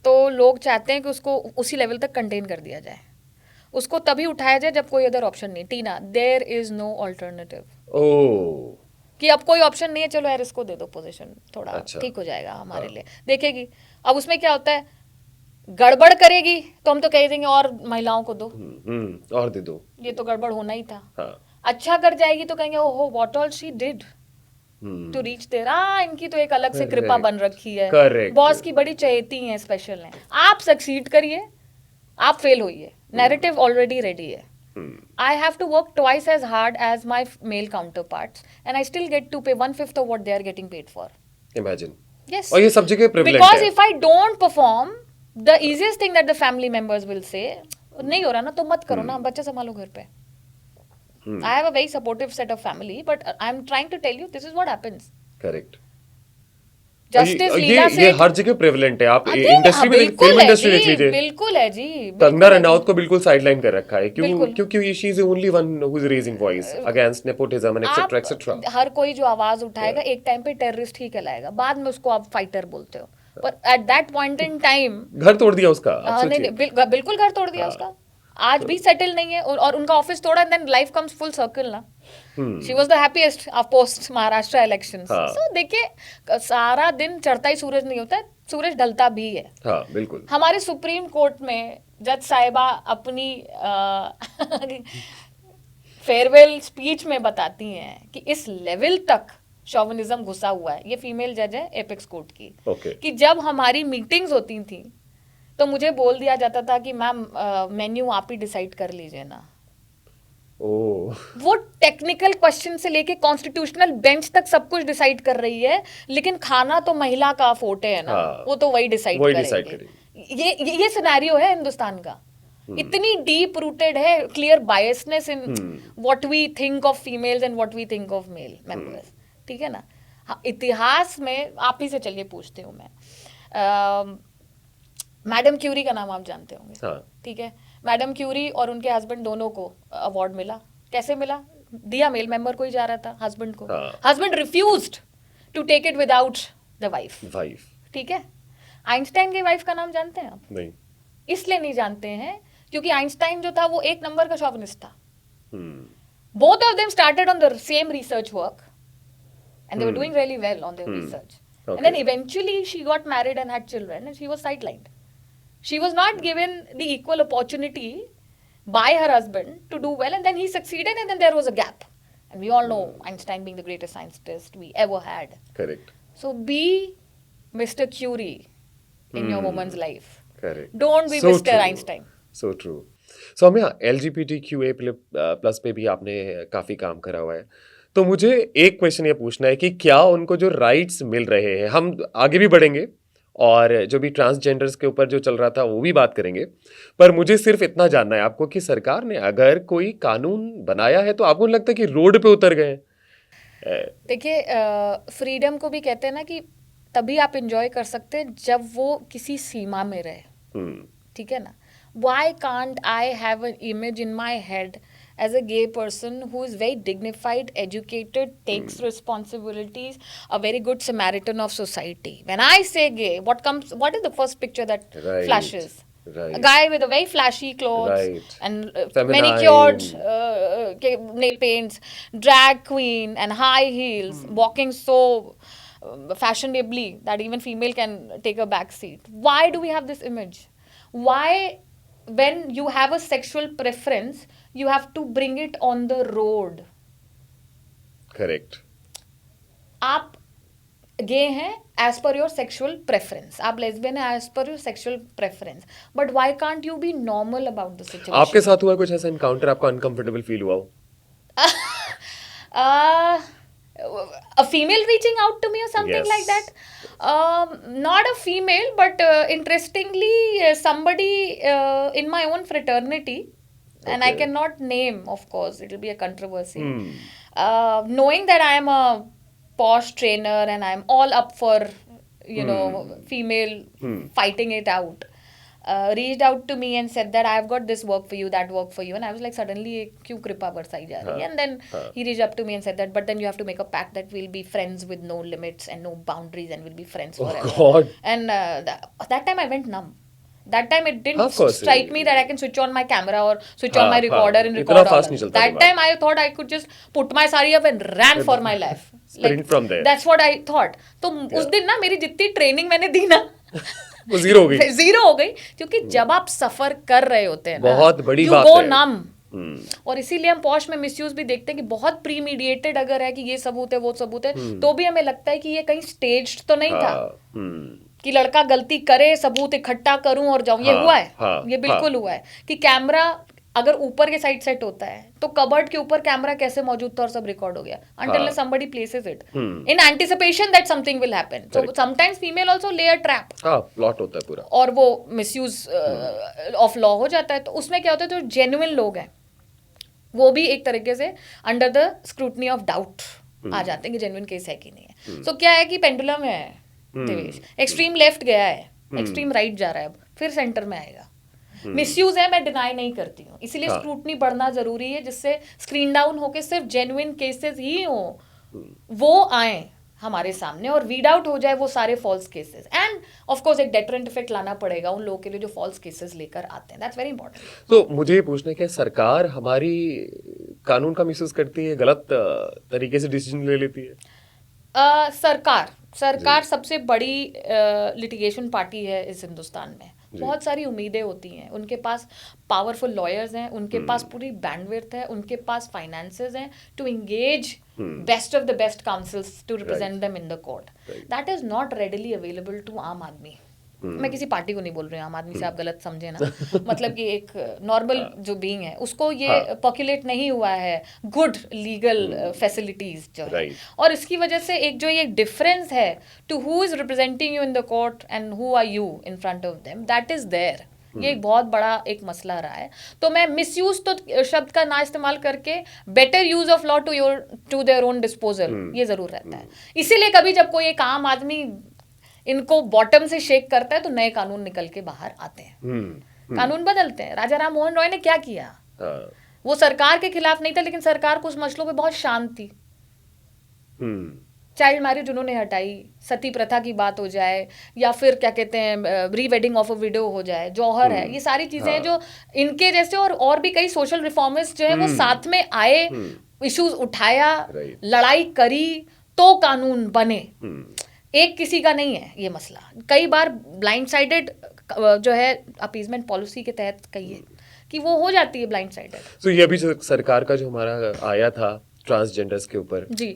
तो लोग चाहते हैं कि उसको उसी लेवल तक कंटेन कर दिया जाए, उसको तभी उठाया जाए जब कोई अदर ऑप्शन नहीं। टीना, देयर इज नो ऑल्टरनेटिव। ओह, कि अब कोई ऑप्शन नहीं है, चलो यार इसको दे दो पोजीशन, थोड़ा अच्छा। ठीक हो जाएगा हमारे लिए, देखेगी। अब उसमें क्या होता है, गड़बड़ करेगी तो हम तो कह देंगे और महिलाओं को दो, और दे दो। ये तो गड़बड़ होना ही था। हाँ। अच्छा कर जाएगी तो कहेंगे ओहो what all she did to reach there, इनकी तो एक अलग से कृपा Correct. बन रखी है, Correct. बॉस की बड़ी चहेती हैं, स्पेशल हैं। आप सक्सीड करिए, आप फेल होइए, नैरेटिव ऑलरेडी रेडी है। I have to work twice as hard as my male counterparts and I still get to pay 1/5 of what they are getting paid for. Imagine. Yes. और ये सब जगह prevalent Because है। if I don't perform, the easiest thing that the family members will say, नहीं हो रहा ना तो मत करो ना, बच्चे संभालो घर पे। I have a very supportive set of family, but I'm trying to tell you this is what happens. Correct. Justice ये लीला ये हर जगह प्रेवलेंट है। आप इंडस्ट्री में फिल्म इंडस्ट्री देख लीजिए, बिल्कुल है जी, कंगना रनौत को बिल्कुल साइडलाइन कर रखा है। क्यों? बिल्कुल। क्योंकि she is the only one who is raising voice against nepotism and etcetera etcetera. हर कोई जो आवाज उठाएगा एक टाइम पे टेररिस्ट ही कहलाएगा, बाद में उसको आप फाइटर बोलते हो, पर at that point in time घर तोड़ दिया उसका। आप नहीं सोचिए। नहीं, बिल्कुल घर तोड़ दिया उसका। आज भी सेटल नहीं है और उनका ऑफिस तोड़ा and then life comes full circle ना। She was the happiest post Maharashtra elections. So देखिए सारा दिन चढ़ता ही सूरज नहीं होता है, सूरज ढलता भी है। हाँ बिल्कुल। हमारे सुप्रीम कोर्ट में जज साहिबा अपनी फेयरवेल स्पीच में बताती हैं कि इस लेवल तक शोविनिज्म घुसा हुआ है। ये फीमेल जज है एपेक्स कोर्ट की। Okay. कि जब हमारी मीटिंग्स होती थी तो मुझे बोल दिया जाता था कि मैम मेन्यू आप ही डिसाइड कर लीजिए ना। ओह। वो टेक्निकल क्वेश्चन से लेके कॉन्स्टिट्यूशनल बेंच तक सब कुछ डिसाइड कर रही है, लेकिन खाना तो महिला का फोटे है ना। हाँ, वो तो वही डिसाइड करेगी। ये सिनेरियो है हिंदुस्तान का। इतनी डीप रूटेड है clear biasness in what we think of females and what we think of male members. ठीक है ना। हाँ, इतिहास में आप ही से चलिए पूछती हूँ मैं, मैडम क्यूरी का नाम आप जानते होंगे। हाँ। ठीक है, मैडम क्यूरी और उनके हस्बैंड दोनों को अवार्ड मिला। कैसे मिला? दिया मेल मेंबर को ही जा रहा था, हस्बैंड को। हाँ। Husband refused to take it without the wife. ठीक है। आइंस्टाइन की वाइफ का नाम जानते हैं आप? नहीं। इसलिए नहीं जानते हैं क्योंकि आइंस्टाइन जो था वो एक नंबर का शॉविनिस्ट था। Both of them started on the same research work and they were doing really well on their research. Okay. And then eventually she got married and had children and she was sidelined. She was not given the equal opportunity by her husband to do well, and then he succeeded and then there was a gap. And we all know Einstein being the greatest scientist we ever had. Correct. So be Mr. Curie in your woman's life. Correct. Don't be So Mr. true. Einstein. So true. So हमें LGBTQA plus पे भी आपने काफी काम करा हुआ है, तो मुझे एक क्वेश्चन ये पूछना है कि क्या उनको जो राइट्स मिल रहे हैं, हम आगे भी बढ़ेंगे और जो भी ट्रांसजेंडर्स के ऊपर जो चल रहा था वो भी बात करेंगे, पर मुझे सिर्फ इतना जानना है आपको कि सरकार ने अगर कोई कानून बनाया है तो आपको लगता है कि रोड पे उतर गए? देखिए फ्रीडम को भी कहते हैं ना कि तभी आप इंजॉय कर सकते हैं जब वो किसी सीमा में रहे। ठीक है ना। Why can't I have an image in my head as a gay person who is very dignified, educated, takes responsibilities, a very good Samaritan of society? When I say gay, what is the first picture that Right. flashes? Right. A guy with a very flashy clothes Right. and Feminine. manicured nail paints, drag queen and high heels, walking so fashionably that even female can take a back seat. Why do we have this image? Why, when you have a sexual preference, you have to bring it on the road? Correct. आप गे हैं as per your sexual preference, आप lesbian हैं as per your sexual preference, but why can't you be normal about the situation? आपके साथ हुआ कुछ ऐसा encounter, आपको अनकंफर्टेबल फील हुआ हो? A female reaching out to me or something Yes. like that? Not a female, but interestingly, somebody in my own fraternity, and I Okay. cannot name, of course, it will be a controversy. Knowing that I am a posh trainer and I'm all up for, female fighting it out, reached out to me and said that I've got this work for you, that work for you, and I was like, suddenly क्यों कृपा बरसाई जा रही है? And then he reached up to me and said that, but then you have to make a pact that we'll be friends with no limits and no boundaries and we'll be friends forever. God. And that time I went numb. That time it didn't Of course, strike me that I can switch on my camera or switch on हाँ, my recorder and इतना record all fast of नहीं it. चलता That दिमाग। time I thought I could just put my sari up and ran for my life. Sprint from there. That's what I thought. तो उस दिन ना मेरी जितनी ट्रेनिंग मैंने दी ना वो जीरो हो गई। जीरो हो गई, क्योंकि जब आप सफर कर रहे होते हैं ना, बहुत बड़ी you बात go है। numb। और इसीलिए हम पॉश में मिसयूज भी देखते हैं कि बहुत प्रीमीडिएटेड अगर है कि ये सबूत है वो सबूत है, तो भी हमें लगता है कि ये कहीं स्टेज्ड तो नहीं था कि लड़का गलती करे, सबूत इकट्ठा करूं और जाऊं। ये हुआ है, ये बिल्कुल हुआ है कि कैमरा अगर ऊपर के साइड सेट होता है तो कबर्ड के ऊपर कैमरा कैसे मौजूद था और सब रिकॉर्ड हो गया, until somebody places it in anticipation that something will happen. So sometimes female also lay a trap, plot होता है पूरा, और वो मिसयूज ऑफ लॉ हो जाता है। तो उसमें क्या होता है, जो जेन्युइन लोग हैं वो भी एक तरीके से under the scrutiny of doubt आ जाते हैं कि जेन्युइन केस है कि नहीं है। सो क्या है कि पेंडुलम है देवेश, एक्सट्रीम लेफ्ट गया है, एक्सट्रीम राइट जा रहा है, अब फिर सेंटर में आएगा। मिसयूज है, मैं डिनाई नहीं करती हूँ, इसीलिए स्क्रूटनी बढ़ना जरूरी है, जिससे स्क्रीन डाउन होके सिर्फ जेन्युइन केसेस ही हो वो आए हमारे सामने और वीड आउट हो जाए वो सारे false cases. And of course एक डेटरेंट इफेक्ट लाना पड़ेगा उन लोगों के लिए जो फॉल्स केसेस लेकर आते हैं, दैट्स वेरी इंपॉर्टेंट। तो मुझे ये पूछना है कि सरकार हमारी कानून का मिसयूज करती है, गलत तरीके से डिसीजन ले लेती है? सरकार सबसे बड़ी लिटिगेशन पार्टी है इस हिंदुस्तान में। बहुत सारी उम्मीदें होती हैं, उनके पास पावरफुल लॉयर्स हैं, उनके पास पूरी बैंडविड्थ है, उनके पास फाइनेंसेस हैं to engage best of the best counsels to represent them in the court. That is not readily available to आम आदमी। मैं किसी पार्टी को नहीं बोल रही हूँ, आम आदमी से आप गलत समझे ना, मतलब कि एक नॉर्मल जो बीइंग है उसको ये पॉपुलेट नहीं हुआ है गुड लीगल फैसिलिटीज जो है, और इसकी वजह से एक जो ये डिफरेंस है to who is representing you in the court and who are you in front of them, that is there. ये एक बहुत बड़ा एक मसला रहा है। तो मैं मिसयूज तो शब्द का ना इस्तेमाल करके better use of law to their own disposal, ये जरूर रहता है। इसीलिए कभी जब कोई एक आम आदमी इनको बॉटम से शेक करता है तो नए कानून निकल के बाहर आते हैं, कानून बदलते हैं। राजा राम मोहन रॉय ने क्या किया, वो सरकार के खिलाफ नहीं था, लेकिन सरकार कुछ मसलों पे बहुत शांत थी। चाइल्ड मैरिज उन्होंने हटाई, सती प्रथा की बात हो जाए, या फिर क्या कहते हैं री वेडिंग ऑफ अ विडो हो जाए, जौहर है, ये सारी चीजें हैं जो इनके जैसे और भी कई सोशल रिफॉर्मिस्ट जो है वो साथ में आए, इश्यूज उठाया, लड़ाई करी तो कानून बने। एक किसी का नहीं है ये मसला, कई बार ब्लाइंड साइडेड जो है अपीजमेंट पॉलिसी के तहत कहिए कि वो हो जाती है ब्लाइंड साइडेड। तो ये अभी सरकार का जो हमारा आया था ट्रांसजेंडर्स के ऊपर जी,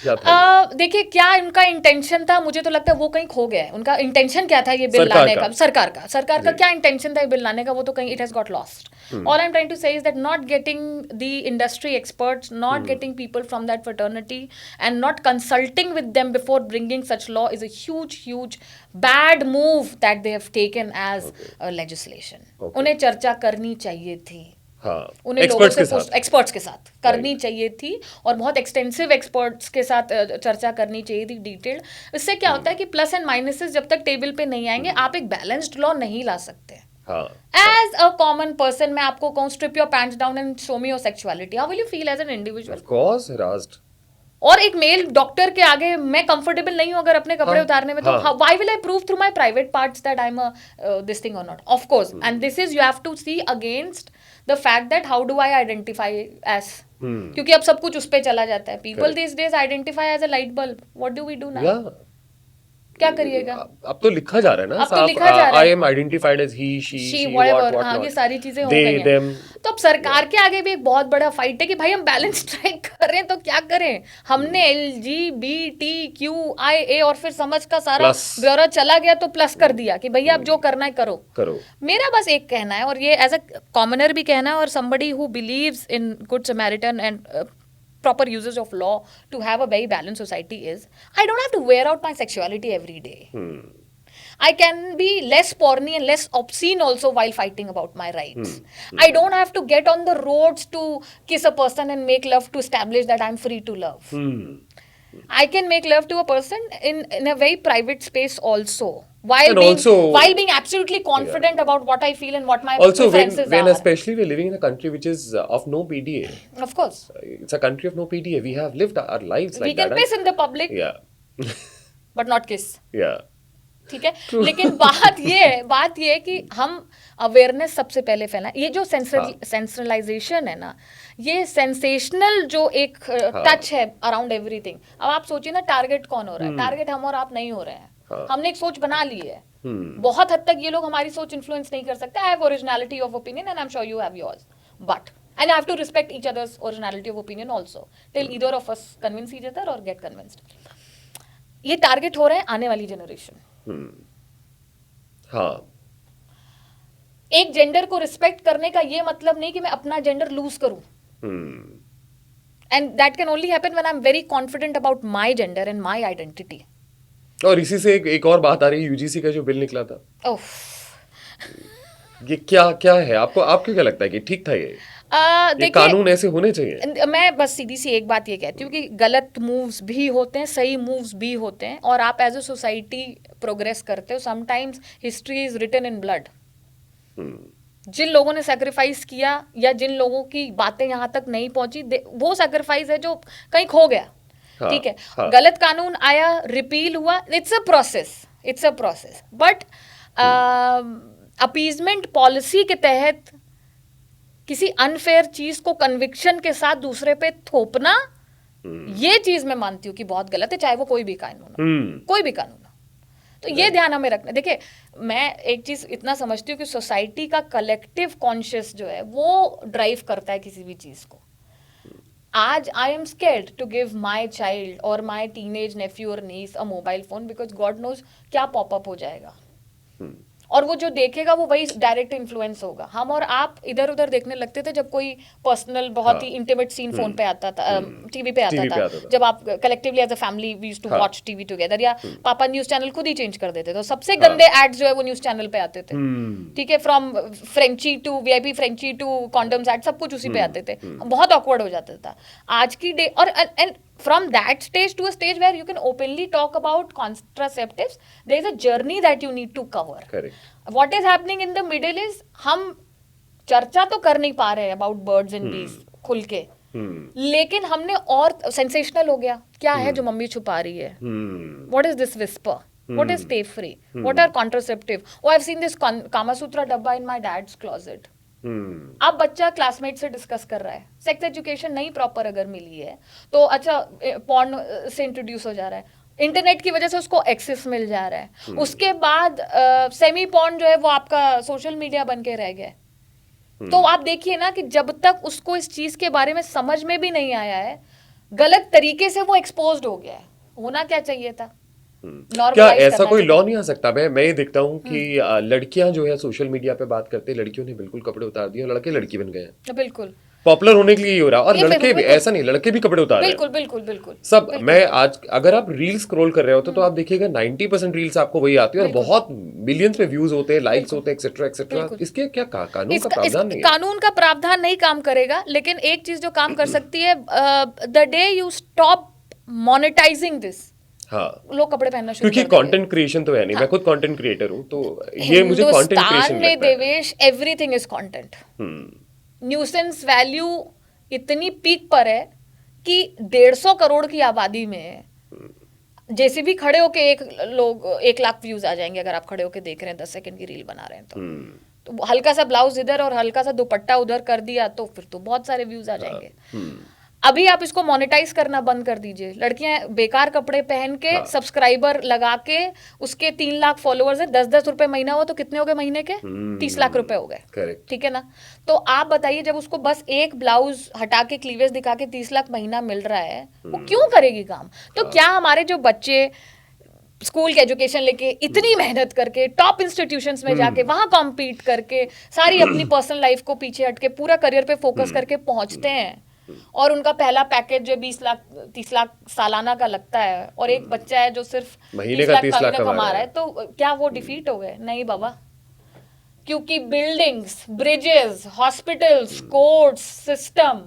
क्या था? देखिए क्या उनका इंटेंशन था, मुझे तो लगता है वो कहीं खो गया है। उनका इंटेंशन क्या था ये बिल लाने का, सरकार का क्या इंटेंशन था ये बिल लाने का, वो तो कहीं it has got lost. All I am trying to say is that not getting the industry experts, not getting people from that fraternity and not consulting with them before bringing such law is a huge bad move that they have taken as legislation. उन्हें चर्चा करनी चाहिए थी, उन्हें लोगों से experts के साथ करनी चाहिए थी, और बहुत एक्सटेंसिव एक्सपर्ट्स के साथ चर्चा करनी चाहिए थी, डिटेल्ड। इससे क्या होता है कि प्लस एंड माइनसेस जब तक टेबल पे नहीं आएंगे आप एक बैलेंस्ड लॉ नहीं ला सकते। एज अ कॉमन पर्सन मैं आपको कहूँ strip your pants down and show me your sexuality, how will you feel as an individual? Of course harassed. और एक मेल डॉक्टर के आगे मैं कंफर्टेबल नहीं हूं अगर अपने कपड़े उतारने में, तो why will I prove through my private parts that I am this thing और not? Of course, and this is you have to see against the fact that how do I identify as, क्योंकि अब सब कुछ उस पे चला जाता है। People these days identify as a light bulb, what do we do now? क्या करिएगा? अब तो लिखा जा रहा है ना, अब तो लिखा जा रहा है, I am identified as he, she, whatever, हाँ ये सारी चीजें हो गई हैं। तो अब सरकार के आगे भी एक बहुत बड़ा फाइट है कि भाई हम बैलेंस स्ट्राइक कर रहे हैं तो क्या करें? हमने LGBTQIA और फिर समझ का सारा ब्यौरा चला गया तो प्लस कर दिया कि भैया अब जो करना है करो। मेरा बस एक कहना है, और ये एज अ कॉमनर भी कहना है, और somebody who believes in good Samaritan and proper uses of law to have a very balanced society is, I don't have to wear out my sexuality every day. I can be less porny and less obscene also while fighting about my rights. I don't have to get on the roads to kiss a person and make love to establish that I'm free to love. I can make love to a person in a very private space also. While being absolutely confident about what I feel and what my preferences are. When especially we're living in a country which is of no PDA. Of course. It's a country of no PDA. We have lived our lives like that. We can piss in the public. Yeah. But not kiss. Yeah. ठीक है, लेकिन बात ये है कि हम awareness सबसे पहले फैलाएं। ये जो सेंसरलाइजेशन है ना, ये सेंसेशनल जो एक टच है अराउंड एवरीथिंग। अब आप सोचिए ना, टारगेट कौन हो रहा है? टारगेट हम और आप नहीं हो रहे हैं, हाँ। हमने एक सोच बना ली है। हम्म, बहुत हद तक ये लोग हमारी सोच इन्फ्लुएंस नहीं कर सकते। I have originality of opinion and I am sure you have yours, but and I have to respect each others originality of opinion also till either of us convince each other और get convinced. ये target हो रहा है आने वाली generation. हाँ, एक gender को रिस्पेक्ट करने का ये मतलब नहीं कि मैं अपना जेंडर लूज करूं, hmm, and that can only happen when I am very confident about my gender and my identity. और इसी से एक और बात आ रही है, यूजीसी का जो बिल निकला था, ओह, ये क्या क्या है आपको क्या लगता है कि ठीक था ये देखिए, कानून ऐसे होने चाहिए? मैं बस सीधी सी एक बात ये कहती हूँ कि गलत मूव्स भी होते हैं, सही मूव्स भी होते हैं, और आप एज अ सोसाइटी प्रोग्रेस करते हो। Sometimes history is written in blood. जिन लोगों ने सेक्रीफाइस किया या जिन लोगों की बातें यहाँ तक नहीं पहुंची, वो सेक्रीफाइस है जो कहीं खो गया। हाँ, ठीक है, हाँ। गलत कानून आया, रिपील हुआ, it's a process, but appeasement policy के तहत किसी अनफेयर चीज को कन्विक्शन के साथ दूसरे पे थोपना, ये चीज मैं मानती हूँ कि बहुत गलत है, चाहे वो कोई भी कानून हो, कोई भी कानून हो। तो ये ध्यान हमें रखना। देखिए, मैं एक चीज इतना समझती हूँ कि सोसाइटी का कलेक्टिव कॉन्शियस जो है वो ड्राइव करता है किसी भी चीज को। आज I am scared to give my child और माई टीनेज नेफ्यू और niece a mobile phone, because God knows क्या पॉपअप हो जाएगा, और वो जो देखेगा वो वही डायरेक्ट इन्फ्लुएंस होगा। हम और आप इधर उधर देखने लगते थे जब कोई पर्सनल बहुत ही इंटीमेट सीन फोन पे आता था, टीवी पे आता था, जब आप collectively as a family we used to watch TV together, या पापा न्यूज चैनल खुद ही चेंज कर देते थे, तो सबसे गंदे एड्स जो है वो न्यूज चैनल पे आते थे। ठीक है, from Frenchie to VIP Frenchie to condoms ad, सब कुछ उसी पे आते थे, बहुत ऑकवर्ड हो जाता था। आज की डे, और and from that stage to a stage where you can openly talk about contraceptives, there is a journey that you need to cover. Correct. What is happening in the middle is हम चर्चा तो कर नहीं पा रहे हैं about birds and bees खुल के, लेकिन हमने और सेंसेशनल हो गया। क्या है जो मम्मी छुपा रही है? What is this whisper? What is stay free? What are contraceptive? Oh, I've seen this Kama Sutra डब्बा in my dad's closet. अब बच्चा क्लासमेट से डिस्कस कर रहा है, सेक्स एजुकेशन नहीं प्रॉपर अगर मिली है तो, अच्छा पॉर्न से इंट्रोड्यूस हो जा रहा है, इंटरनेट की वजह से उसको एक्सेस मिल जा रहा है, उसके बाद सेमी पॉर्न जो है वो आपका सोशल मीडिया बन के रह गया। तो आप देखिए ना कि जब तक उसको इस चीज के बारे में समझ में भी नहीं आया है, गलत तरीके से वो एक्सपोज्ड हो गया है। होना क्या चाहिए था? क्या ऐसा कोई लॉ नहीं आ सकता? मैं ये देखता हूँ कि लड़कियां जो है सोशल मीडिया पे बात करते हैं, लड़कियों ने बिल्कुल कपड़े उतार दिए और लड़के लड़की बन गए हैं। बिल्कुल पॉपुलर होने के लिए ही हो रहा है। और लड़के भी ऐसा नहीं, लड़के भी कपड़े उतार रहे हैं। बिल्कुल बिल्कुल बिल्कुल सब। मैं आज अगर आप रील स्क्रॉल कर रहे होते तो आप देखिएगा 90% रील्स आपको वही आती है और बहुत मिलियंस में व्यूज होते हैं, लाइक्स होते हैं, एक्सेट्रा एक्सेट्रा। इसके क्या कानून का प्रावधान नहीं है? कानून का प्रावधान नहीं काम करेगा, लेकिन एक चीज जो काम कर सकती है, the day you stop monetising this, हाँ, लोग कपड़े पहनना शुरू क्योंकि कंटेंट क्रिएशन तो है नहीं। मैं खुद कंटेंट क्रिएटर हूँ, तो ये मुझे कंटेंट क्रिएशन में Devesh everything is content. Nuisance value इतनी पीक पर है कि 150 करोड़ की आबादी में जैसे भी खड़े होके लोग 1 लाख व्यूज आ जाएंगे अगर आप खड़े होके देख रहे हैं, 10 सेकंड की रील बना रहे हैं तो हल्का सा ब्लाउज इधर और हल्का सा दुपट्टा उधर कर दिया तो फिर तो बहुत सारे व्यूज आ जाएंगे। अभी आप इसको मोनेटाइज करना बंद कर दीजिए। लड़कियां बेकार कपड़े पहन के सब्सक्राइबर लगा के, उसके 3 लाख फॉलोअर्स है, 10-10 रुपए महीना हुआ तो कितने हो गए महीने के? 30 लाख रुपए हो गए। ठीक है ना? तो आप बताइए, जब उसको बस एक ब्लाउज हटा के क्लीवेज दिखा के 30 लाख महीना मिल रहा है, वो क्यों करेगी काम? तो क्या हमारे जो बच्चे स्कूल के एजुकेशन लेके इतनी मेहनत करके टॉप इंस्टीट्यूशंस में जाके वहां कॉम्पीट करके सारी अपनी पर्सनल लाइफ को पीछे हट के पूरा करियर पे फोकस करके पहुंचते हैं, और उनका पहला पैकेज जो 20 लाख 30 लाख सालाना का लगता है, और एक बच्चा है जो सिर्फ महीने का 30 लाख कमा रहा है, तो क्या वो डिफीट हो गए? नहीं बाबा, क्योंकि buildings, bridges, hospitals, courts, system,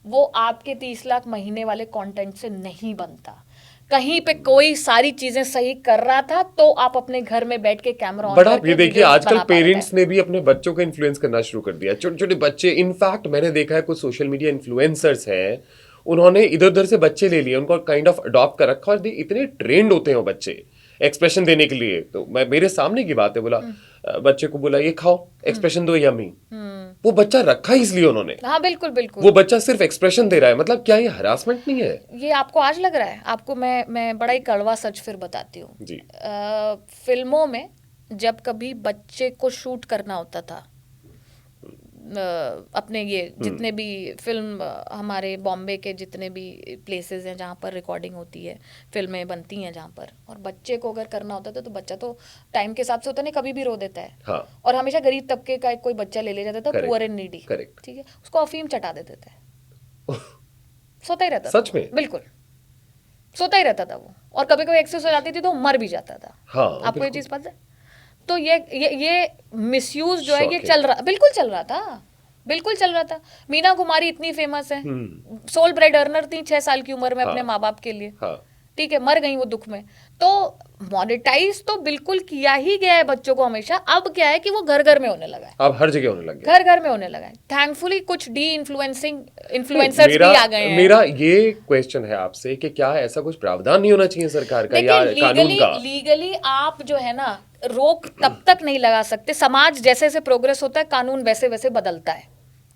वो आपके 30 लाख महीने वाले कंटेंट से नहीं बनता। कहीं पे कोई सारी चीजें सही कर रहा था तो आप अपने घर में बैठ के कैमरा ऑन बट आप ये देखिए, आजकल पेरेंट्स ने भी अपने बच्चों को इन्फ्लुएंस करना शुरू कर दिया। छोटे छोटे बच्चे, इनफैक्ट मैंने देखा है कुछ सोशल मीडिया इन्फ्लुएंसर्स हैं, उन्होंने इधर उधर से बच्चे ले लिए, उनको काइंड ऑफ अडॉप्ट कर रखा, और इतने ट्रेंड होते हैं वो बच्चे एक्सप्रेशन देने के लिए। तो मैं, मेरे सामने की बात है, बोला बच्चे को बोला ये खाओ, एक्सप्रेशन दो यम्मी। वो बच्चा रखा ही इसलिए उन्होंने, हाँ बिल्कुल बिल्कुल। वो बच्चा सिर्फ एक्सप्रेशन दे रहा है, मतलब क्या ये हरासमेंट नहीं है? ये आपको आज लग रहा है? आपको मैं बड़ा ही कड़वा सच फिर बताती हूँ जी। फिल्मों में जब कभी बच्चे को शूट करना होता था, अपने ये जितने भी फिल्म हमारे बॉम्बे के जितने भी प्लेसेस हैं जहाँ पर रिकॉर्डिंग होती है, फिल्में बनती हैं जहाँ पर, और बच्चे को अगर करना होता था तो बच्चा तो टाइम के हिसाब से होता नहीं, कभी भी रो देता है। हाँ। और हमेशा गरीब तबके का कोई बच्चा ले जाता था, Correct. Poor and needy, Correct. ठीक है, उसको अफीम चटा देते थे, सोता ही रहता था। सच में? बिल्कुल सोता ही रहता था वो, और कभी कभी एक्सेस हो जाती थी तो मर भी जाता था। हाँ, आपको ये बिल्कुल। चीज पता है? तो ये मिसयूज जो है ये Shocking. चल रहा, बिल्कुल चल रहा था, बिल्कुल चल रहा था। मीना कुमारी इतनी फेमस है, सोल ब्रेड अर्नर थी 6 साल की उम्र में अपने हाँ। माँ बाप के लिए, हाँ। ठीक है, मर गई वो दुख में। तो मोनेटाइज तो बिल्कुल किया ही गया है बच्चों को हमेशा। अब क्या है कि वो घर घर में होने लगा है, अब हर जगह होने लग गया। घर घर में होने लगा है। थैंकफुली कुछ डी इन्फ्लुएंसर्स भी आ गए हैं। मेरा ये क्वेश्चन है आपसे कि क्या ऐसा कुछ प्रावधान नहीं होना चाहिए सरकार का या कानून का? लीगली आप जो है ना रोक तब तक नहीं लगा सकते, समाज जैसे जैसे प्रोग्रेस होता है कानून वैसे वैसे बदलता है,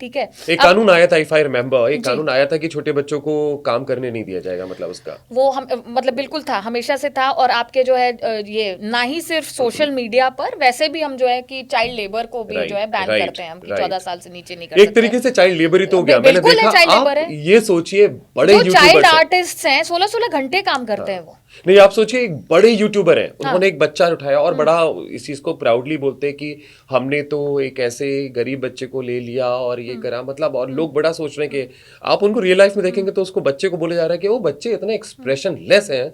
ठीक है। एक अब कानून आया था, इफ आई रिमेम्बर, एक जी। कानून आया था कि छोटे बच्चों को काम करने नहीं दिया जाएगा, मतलब उसका वो हम मतलब बिल्कुल था, हमेशा से था। और आपके जो है ये ना ही सिर्फ सोशल मीडिया पर, वैसे भी हम जो है कि चाइल्ड लेबर को भी जो है बैन करते हैं हम, कि 14 साल से नीचे नहीं कर सकते। एक तरीके से चाइल्ड लेबर ही तो हो गया। मैंने बिल्कुल है, देखा, child labor आप है। ये सोचिए बड़े जो चाइल्ड यूट्यूबर आर्टिस्ट हैं 16-16 घंटे काम करते हैं वो। नहीं, आप सोचिए एक बड़े यूट्यूबर हैं, उन्होंने एक बच्चा उठाया और बड़ा इस चीज को प्राउडली बोलते हैं कि हमने तो एक ऐसे गरीब बच्चे को ले लिया और ये करा, मतलब, और लोग बड़ा सोच रहे हैं कि आप उनको रियल लाइफ में देखेंगे तो उसको बच्चे को बोले जा रहा है कि वो बच्चे इतने एक्सप्रेशन लेस हैं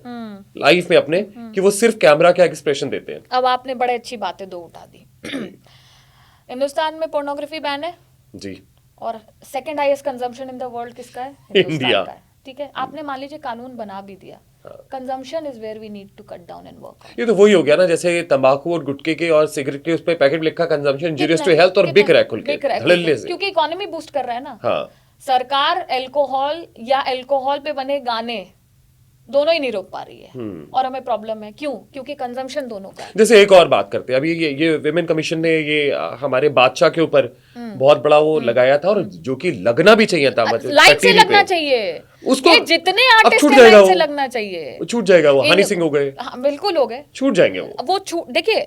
लाइफ में अपने कि वो सिर्फ कैमरा का एक्सप्रेशन देते हैं। अब आपने बड़े अच्छी बातें दो उठा दी। हिंदुस्तान में पोर्नोग्राफी बैन है, जी। और second highest consumption in the world किसका है? इंडिया। हिंदुस्तान का है, ठीक है। आपने मान लीजिए कानून बना भी दिया, consumption is where we need to cut down and work. ये तो वही हो गया ना, जैसे तंबाकू और गुटखे के और सिगरेट के उस पे पैकेट लिखा कंजम्पशन इंजूरियस टू हेल्थ, और बिक रहा है खुल के धड़ल्ले से, क्योंकि इकोनॉमी बूस्ट कर रहा है ना। हाँ। सरकार अल्कोहल या अल्कोहल पे बने गाने दोनों ही नहीं रोक पा रही है, और हमें प्रॉब्लम है। क्यों? क्योंकि कंजम्पशन दोनों का है। जैसे एक और बात करते हैं, अभी ये विमेन कमीशन ने ये हमारे बादशाह के ऊपर बहुत बड़ा वो लगाया था, और जो कि लगना भी चाहिए था, मतलब लाइन से टीवी लगना पे। चाहिए उसको ये जितने अब आर्टिस्ट छूट हैं जाएगा लाइन से वो। लगना चाहिए। छूट जाएगा वो, हनी एक- सिंह हो गए, हाँ बिल्कुल हो गए, छूट जाएंगे वो। छूट। देखिए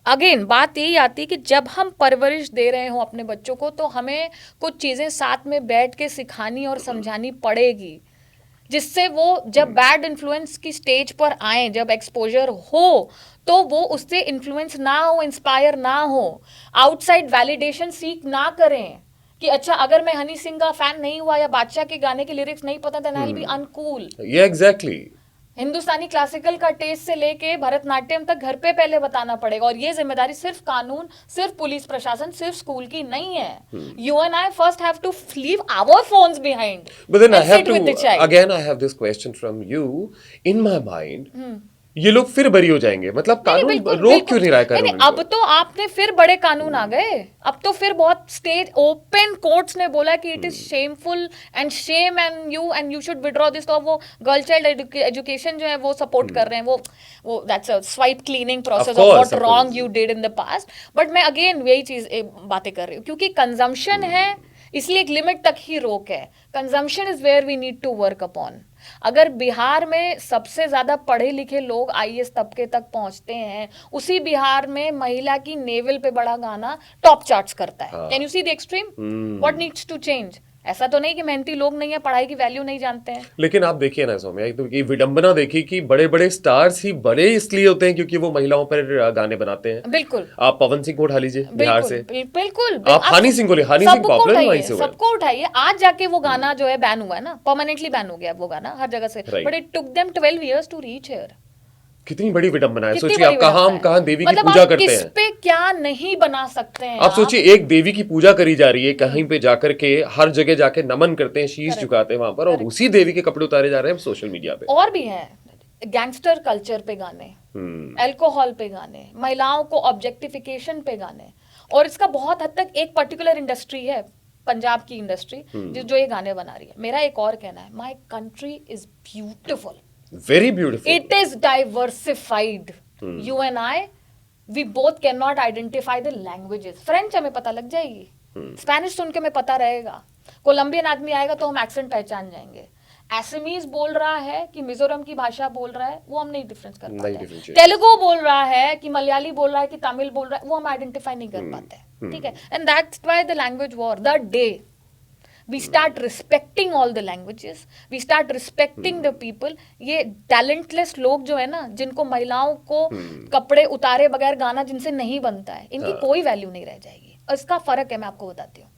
अगेन बात यही आती है कि जब हम परवरिश दे रहे हो अपने बच्चों को, तो हमें कुछ चीजें साथ में बैठ के सिखानी और समझानी पड़ेगी, जिससे वो जब बैड इन्फ्लुएंस की स्टेज पर आए, जब एक्सपोजर हो, तो वो उससे इन्फ्लुएंस ना हो, इंस्पायर ना हो, आउटसाइड वैलिडेशन सीख ना करें कि अच्छा अगर मैं हनी सिंह का फैन नहीं हुआ या बादशाह के गाने के लिरिक्स नहीं पता, then I will be uncool. ये एग्जैक्टली। हिंदुस्तानी क्लासिकल का टेस्ट से लेके भरतनाट्यम तक घर पे पहले बताना पड़ेगा, और ये जिम्मेदारी सिर्फ कानून, सिर्फ पुलिस प्रशासन, सिर्फ स्कूल की नहीं है। You and I first have to leave our phones behind But then I and have sit with the to, child. again I have this question from you in my mind, ये लोग फिर बरी हो जाएंगे, मतलब नहीं, कानून बिल्कुल, रोक बिल्कुल। क्यों नहीं रहा है नहीं, कानून अब इनको? तो आपने फिर बड़े कानून आ गए, अब तो फिर बहुत स्टेज ओपन कोर्ट्स ने बोला कि it is shameful and shame and you should withdraw this. तो अब वो गर्ल चाइल्ड एजुकेशन जो है वो सपोर्ट कर रहे हैं, वो that's a swipe cleaning process of what wrong you did in the past. But मैं अगेन यही चीज बातें कर रही हूँ, क्योंकि कंजम्पशन है इसलिए एक लिमिट तक ही रोक है। Consumption is where we need to work upon. अगर बिहार में सबसे ज्यादा पढ़े लिखे लोग आईएएस तबके तक पहुंचते हैं, उसी बिहार में महिला की नेवल पे बड़ा गाना टॉप चार्ट्स करता है। Can you see the extreme? What needs to change? ऐसा तो नहीं कि मेहनती लोग नहीं है, पढ़ाई की वैल्यू नहीं जानते हैं। लेकिन आप देखिए ना सौम्या, एक तो ये विडंबना देखिए कि बड़े बड़े स्टार्स ही बड़े इसलिए होते हैं क्योंकि वो महिलाओं पर गाने बनाते हैं। बिल्कुल आप पवन सिंह को उठा लीजिए बिहार से, बिल्कुल आप हनी सिंह को ले, हनी सिंह पॉपुलर वहीं से हुए। सबको उठाइए। आज जाके वो गाना जो है बैन हुआ है ना, परमानेंटली बैन हो गया वो गाना हर जगह से, Right. But it took them 12 years to reach here. कितनी बड़ी विडंबना है। कितनी सोचिए बड़ी आप कहाँ विडंबना है। कहाँ देवी की मतलब पूजा आप करते किस हैं। पे क्या नहीं बना सकते हैं आप सोचिए एक देवी की पूजा करी जा रही है, कहीं पे जाकर के हर जगह जाके नमन करते हैं, शीश झुकाते हैं वहां पर, और उसी देवी के कपड़े उतारे जा रहे हैं सोशल मीडिया पे। और भी है गैंगस्टर कल्चर पे गाने, अल्कोहल पे गाने, महिलाओं को ऑब्जेक्टिफिकेशन पे गाने। और इसका बहुत हद तक एक पर्टिकुलर इंडस्ट्री है, पंजाब की इंडस्ट्री, जो ये गाने बना रही है। मेरा एक और कहना है, my country is beautiful, very beautiful, it is diversified. You and I, we both cannot identify the languages. French हमें पता लग जाएगी, स्पेनिश सुन के मैं पता रहेगा, कोलंबियन आदमी आएगा तो हम एक्सेंट पहचान जाएंगे, एसमीज बोल रहा है कि मिजोरम की भाषा बोल रहा है, वो हम नहीं डिफरेंस कर पाते हैं, तेलुगु बोल रहा है कि मलयाली बोल रहा है कि तमिल बोल रहा है, वो हम आइडेंटिफाई नहीं कर पाते हैं, ठीक है। And that's why the language war, the day we start respecting all the languages, we start respecting the people, ये talentless लोग जो है ना, जिनको महिलाओं को कपड़े उतारे बगैर गाना जिनसे नहीं बनता है, इनकी कोई वैल्यू नहीं रह जाएगी। और इसका फर्क है, मैं आपको बताती हूँ।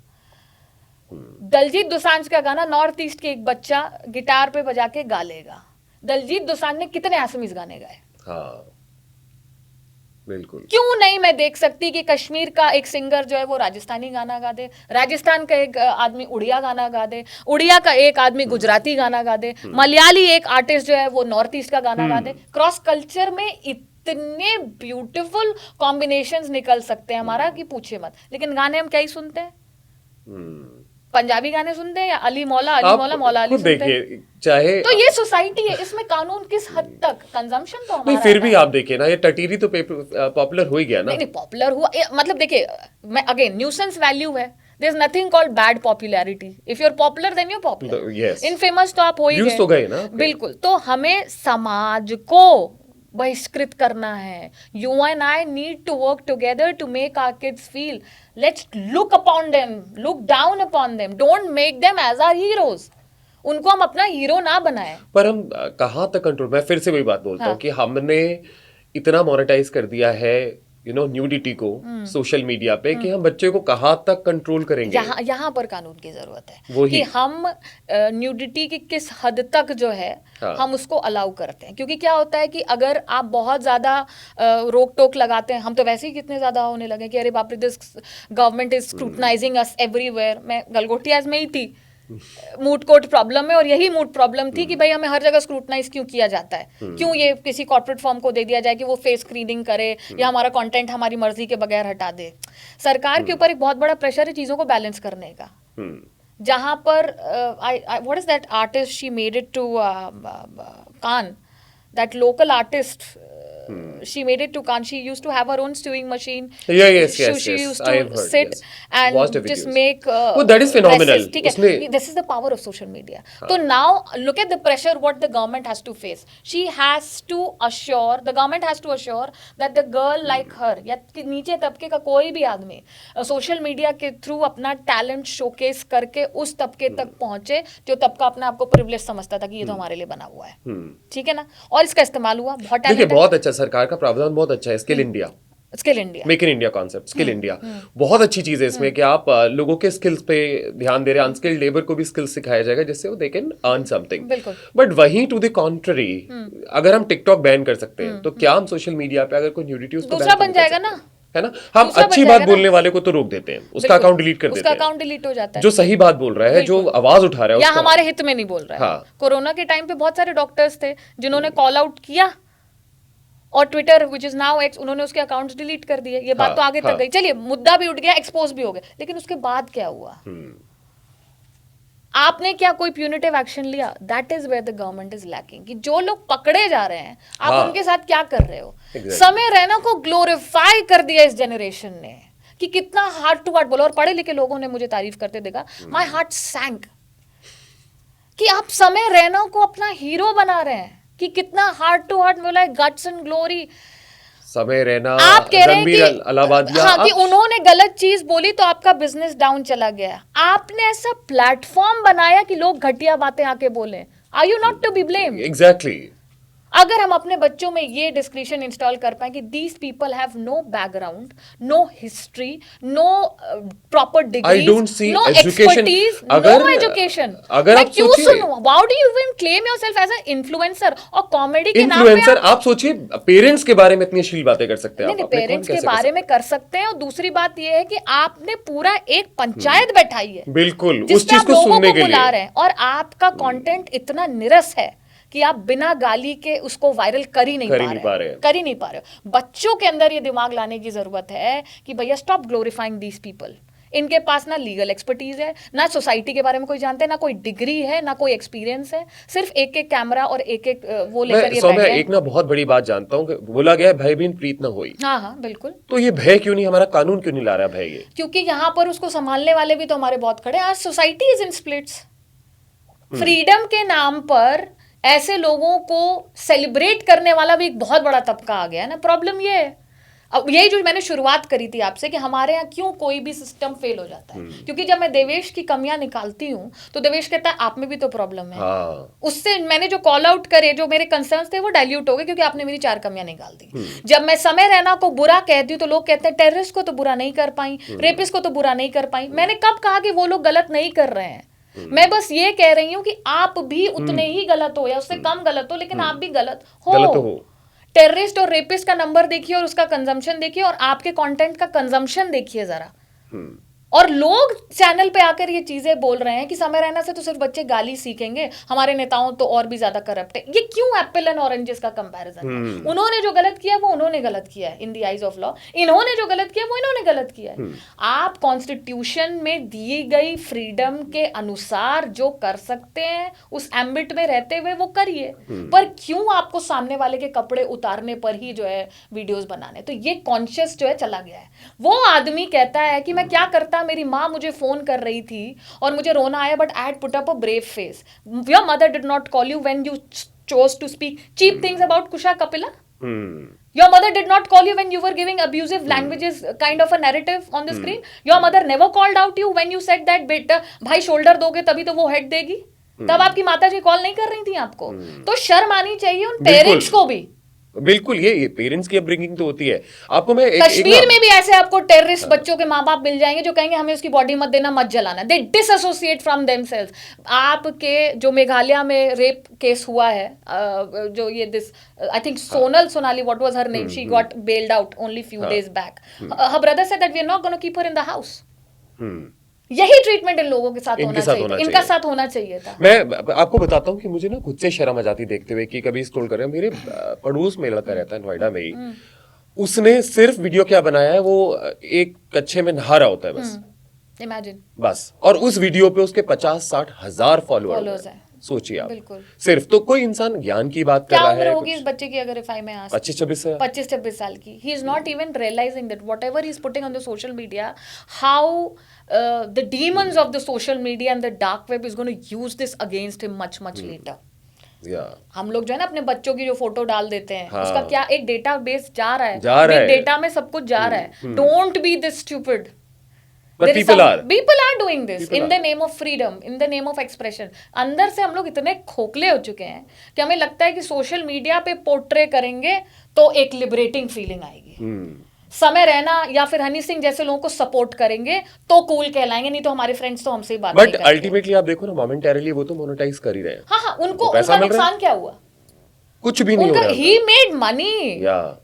दलजीत दोसांझ का गाना नॉर्थ ईस्ट के एक बच्चा गिटार पे बजा के गा लेगा। दलजीत दोसांझ ने कितने असमीज गाने गाए? हाँ, बिल्कुल। क्यों नहीं मैं देख सकती कि कश्मीर का एक सिंगर जो है वो राजस्थानी गाना गा दे, राजस्थान का एक आदमी उड़िया गाना गा दे, उड़िया का एक आदमी गुजराती गाना गा दे, मलयाली एक आर्टिस्ट जो है वो नॉर्थ ईस्ट का गाना गा दे। क्रॉस कल्चर में इतने ब्यूटीफुल कॉम्बिनेशंस निकल सकते हैं हमारा कि पूछे मत। लेकिन गाने हम क्या ही सुनते हैं? पंजाबी गाने सुनते हैं या अली मौला मौला अली सुनते हैं? चाहे तो ये सोसाइटी है, इसमें कानून किस हद तक, कंजम्पशन तो हमारा नहीं, फिर भी आप देखिए ना, ये टटीरी तो पॉपुलर हो ही गया ना। नहीं पॉपुलर हुआ, मतलब देखिए, मैं अगेन न्यूसेंस वैल्यू है, there is nothing called bad popularity, if you are popular then you are popular, yes. Infamous तो आप हो ही Views तो गए ना। बिल्कुल। तो हमें समाज को बहिष्कृत करना है। You and I need to work together to make our kids feel, let's look upon them, look down upon them, don't make them as our heroes. उनको हम अपना हीरो ना बनाएं। पर हम कहाँ तक कंट्रोल, मैं फिर से वही बात बोलता हूँ कि हमने इतना मोनेटाइज कर दिया है न्यूडिटी को सोशल मीडिया पे कि हम बच्चे को कहाँ तक कंट्रोल करेंगे। यहाँ पर कानून की जरूरत है वही। कि हम न्यूडिटी की किस हद तक जो है हम उसको अलाउ करते हैं। क्योंकि क्या होता है कि अगर आप बहुत ज्यादा रोक टोक लगाते हैं, हम तो वैसे ही कितने ज्यादा होने लगे कि अरे बाप रे, this government is scrutinising us everywhere. मैं गलगोटियाज में ही थी मूड कोर्ट प्रॉब्लम में, और यही मूड प्रॉब्लम थी कि भाई हमें हर जगह स्क्रूटनाइज क्यों किया जाता है, क्यों ये किसी कॉर्पोरेट फर्म को दे दिया जाए कि वो फेस स्क्रीनिंग करे या हमारा कंटेंट हमारी मर्जी के बगैर हटा दे। सरकार के ऊपर एक बहुत बड़ा प्रेशर है चीजों को बैलेंस करने का। जहां पर what is that artist, she made it to Cannes, that local artist, she made it to Cannes. She used to have her own sewing machine. Yes. She used to sit and just make that is phenomenal. This is the power of social media. So now look at the pressure what the government has to face. The government has to assure that the girl like her या नीचे तबके का कोई भी आदमी social media के through अपना talent showcase करके उस तबके तक पहुंचे जो तबका अपने आप को प्रिविलेज समझता था कि ये तो हमारे लिए बना हुआ है। ठीक है ना? और इसका इस्तेमाल हुआ, बहुत देखिए बहुत अच्छा, सरकार का प्रावधान बहुत अच्छा है। Skill India, make in India concept, skill India बहुत अच्छी चीज है इसमें कि आप लोगों के स्किल्स पे ध्यान दे रहे हैं। अनस्किल्ड लेबर को भी स्किल्स सिखाया जाएगा जिससे वो they can earn something. But वहीं टू द कॉन्ट्ररी, अगर हम टिकटॉक बैन कर सकते हैं तो क्या हम सोशल मीडिया पे अगर कोई न्यूडिटी उसको दूसरा बन जाएगा ना, है ना? हम अच्छी बात बोलने वाले को तो रोक देते हैं, उसका अकाउंट डिलीट कर देते हैं, उसका अकाउंट डिलीट हो जाता है। जो सही बात बोल रहा है, जो आवाज उठा रहा है, या हमारे हित में नहीं बोल रहा है। कोरोना के टाइम पे बहुत सारे डॉक्टर्स थे जिन्होंने कॉल आउट किया, और Twitter which is now x, उन्होंने उसके अकाउंट्स डिलीट कर दिए। ये बात तो आगे तक गई, चलिए मुद्दा भी उठ गया, एक्सपोज भी हो गए, लेकिन उसके बाद क्या हुआ? आपने क्या कोई प्यूनिटिव एक्शन लिया? That is where the government is lacking, कि जो लोग पकड़े जा रहे हैं आप उनके साथ क्या कर रहे हो? समय रैना को ग्लोरीफाई कर दिया इस जनरेशन ने कि कितना हार्ट टू हार्ट बोला, और पढ़े लिखे लोगों ने मुझे तारीफ करते देखा, माई हार्ट सैंक कि आप समय रैना को अपना हीरो बना रहे हैं, कि कितना हार्ट टू हार्ट बोला है, गट्स एंड ग्लोरी। समय रैना, आप कह रहे हैं कि हाँ, कि उन्होंने गलत चीज बोली तो आपका बिजनेस डाउन चला गया। आपने ऐसा प्लेटफॉर्म बनाया कि लोग घटिया बातें आके बोले। Are you not to be blamed? Exactly. अगर हम अपने बच्चों में ये डिस्क्रिप्शन इंस्टॉल कर पाए कि these people have no background, no history, no proper degree, no expertise, no education, अगर आप क्यों सुनूं? How do you even claim yourself as an influencer? और कॉमेडी के नाम पे आप सोचिए, पेरेंट्स के बारे में इतनी अश्लील बातें कर सकते हैं। नहीं, पेरेंट्स के बारे में कर सकते हैं। और दूसरी बात ये है कि आपने पूरा एक पंचायत बैठाई है, बिल्कुल उस चीज को सुनने के लिए बुला रहे हैं, और आपका कंटेंट इतना निरस है कि आप बिना गाली के उसको वायरल कर ही नहीं पा रहे हो। बच्चों के अंदर ये दिमाग लाने की जरूरत है कि भैया स्टॉप ग्लोरीफाइंग दीज पीपल। इनके पास ना लीगल एक्सपर्टीज है, ना सोसाइटी के बारे में कोई जानते हैं, ना कोई डिग्री है, ना कोई एक्सपीरियंस है, सिर्फ एक एक कैमरा और एक एक वो लेकर मैं ये सौम्या बैठे हैं। एक ना बहुत बड़ी बात जानता हूँ कि बोला गया है भय बिन प्रीत न होई, हाँ हाँ बिल्कुल, तो ये भय क्यों नहीं, हमारा कानून क्यों नहीं ला रहा भय ये? क्योंकि यहाँ पर उसको संभालने वाले भी तो हमारे बहुत खड़े हैं। आज society is in splits. Freedom के नाम पर ऐसे लोगों को सेलिब्रेट करने वाला भी एक बहुत बड़ा तबका आ गया है ना। प्रॉब्लम ये है, अब यही जो मैंने शुरुआत करी थी आपसे कि हमारे यहाँ क्यों कोई भी सिस्टम फेल हो जाता है, क्योंकि जब मैं देवेश की कमियां निकालती हूँ तो देवेश कहता है आप में भी तो प्रॉब्लम है। हाँ उससे मैंने जो कॉल आउट करे, जो मेरे कंसर्न्स थे वो डाइल्यूट हो गए क्योंकि आपने मेरी 4 कमियां निकाल दी। जब मैं समय रैना को बुरा कहती हूँ तो लोग कहते हैं टेररिस्ट को तो बुरा नहीं कर पाई, रेपिस्ट को तो बुरा नहीं कर पाई। मैंने कब कहा कि वो लोग गलत नहीं कर रहे हैं? मैं बस ये कह रही हूँ कि आप भी उतने ही गलत हो या उससे कम गलत हो, लेकिन आप भी गलत गलत हो। टेररिस्ट और रेपिस्ट का नंबर देखिए और उसका कंजम्पशन देखिए और आपके कंटेंट का कंजम्पशन देखिए जरा। और लोग चैनल पे आकर ये चीजें बोल रहे हैं कि समय रैना से तो सिर्फ बच्चे गाली सीखेंगे, हमारे नेताओं तो और भी ज्यादा करप्ट है। ये क्यों एप्पल एंड ऑरेंजेस का कंपैरिजन है? उन्होंने जो गलत किया वो उन्होंने गलत किया है in the eyes of law, इन्होंने जो गलत किया वो इन्होंने गलत किया है। आप कॉन्स्टिट्यूशन में दी गई फ्रीडम के अनुसार जो कर सकते हैं उस एम्बिट में रहते हुए वो करिए, पर क्यों आपको सामने वाले के कपड़े उतारने पर ही जो है वीडियोस बनाने? तो ये कॉन्शियस जो है चला गया है। वो आदमी कहता है कि मैं क्या करता, मेरी माँ मुझे फोन कर रही थी और मुझे रोना आया, but I had put up a brave face. Your mother did not call you when you chose to speak cheap things about Kusha Kapila? Your mother did not call you when you were giving abusive languages kind of a narrative on the screen? Your mother never called out you when you said that बेटा भाई shoulder दोगे तभी तो वो head देगी? तब आपकी माता जी कॉल नहीं कर रही थी आपको? तो शर्म आनी चाहिए उन पेरेंट्स को भी। बिल्कुल, ये पेरेंट्स की अपब्रिंगिंग तो होती है। आपको मैं कश्मीर में भी ऐसे आपको टेररिस्ट बच्चों के माँ बाप मिल जाएंगे जो कहेंगे हमें उसकी बॉडी मत देना, मत जलाना। दे डिसएसोसिएट फ्रॉम देमसेल्व्स। आपके जो मेघालय में रेप केस हुआ है, जो ये this I think Sonali, what was her name, she got bailed out only few days back. Her brother said that we are not gonna keep her in the house. यही treatment इन लोगों के साथ होना चाहिए, इनका साथ होना चाहिए था। मैं आपको बताता हूँ कि मुझे ना खुद से शर्म आ जाती देखते हुए कि कभी स्क्रॉल कर रहे हैं, मेरे पड़ोस में लड़का रहता है नोएडा में ही, उसने सिर्फ वीडियो क्या बनाया है, वो एक कच्चे में नहा रहा होता है बस, इमेजिन, बस, और उस वीडियो पे उसके 50-60 हजार फॉलोअर्स हैं। सोचिए आप, बिल्कुल। सिर्फ तो कोई इंसान ज्ञान की बात कर रहा है। क्या उम्र होगी इस बच्चे की अगर एफआई में आ 25-26 साल की? He is not even realising that whatever he is putting on the social media, how the demons of the social media and the dark web is gonna use this against him much later. हम लोग जो है ना अपने बच्चों की जो photo डाल देते हैं, उसका क्या एक डेटाबेस जा रहा है, डेटा में सब कुछ जा रहा है। Don't be this stupid. But people are doing this in the name of freedom, in the name of expression. अंदर से हम लोग इतने खोखले हो चुके हैं कि हमें लगता है कि सोशल मीडिया पे पोर्ट्रे करेंगे तो एक लिबरेटिंग फीलिंग आएगी। समय रैना या फिर हनी सिंह जैसे लोगों को सपोर्ट करेंगे तो कूल कहलाएंगे, नहीं तो हमारे फ्रेंड्स तो हमसे ही बात नहीं करेंगे। बट अल्टीमेटली आप देखो ना, मोमेंटरीली वो तो मोनेटाइज कर ही रहे हैं। हाँ, उनका नुकसान क्या हुआ? कुछ भी नहीं हो रहा है। He made money.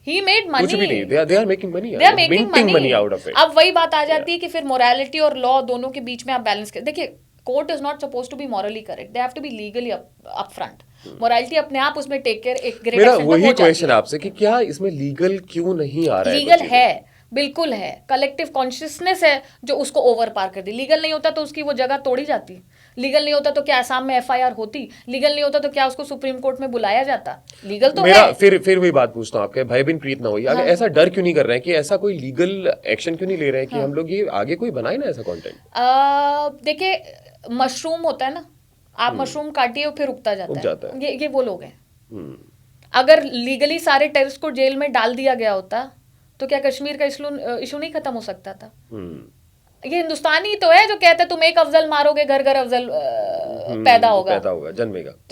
He made money. कुछ भी नहीं, they are making money. They are making money out of it. अब वही बात आ जाती है कि फिर मोरालिटी और लॉ दोनों के बीच में आप बैलेंस करें। देखिए, court is not suppose to be morally correct, they have to be legally up front. Morality अपने आप उसमें टेक केयर एक ग्रेट मेरा वही क्वेश्चन आपसे कि क्या इसमें लीगल क्यों नहीं आ रहा है? लीगल है, बिल्कुल है। कलेक्टिव कॉन्शियसनेस है जो उसको ओवर पार कर दी। लीगल नहीं होता तो उसकी वो जगह तोड़ी जाती। लीगल नहीं होता तो क्या असम में एफआईआर होती? लीगल नहीं होता तो क्या उसको सुप्रीम कोर्ट में बुलाया जाता? लीगल तो मेरा है। फिर वही बात पूछता हूँ आपके, भय बिन प्रीत ना हो। हाँ। ऐसा डर क्यों नहीं कर रहे हैं कि ऐसा कोई लीगल एक्शन क्यों नहीं ले रहे हैं कि हम लोग ये आगे कोई बनाए ना ऐसा कंटेंट? देखिए, मशरूम होता है ना, आप मशरूम काटिए और फिर उगता जाता है। ये वो लोग हैं। अगर लीगली सारे टेररिस्ट को जेल में डाल दिया गया होता तो क्या कश्मीर का इशू नहीं खत्म हो सकता था? ये हिंदुस्तानी तो है जो कहते हैं तुम एक अफजल मारोगे घर घर अफजल पैदा होगा,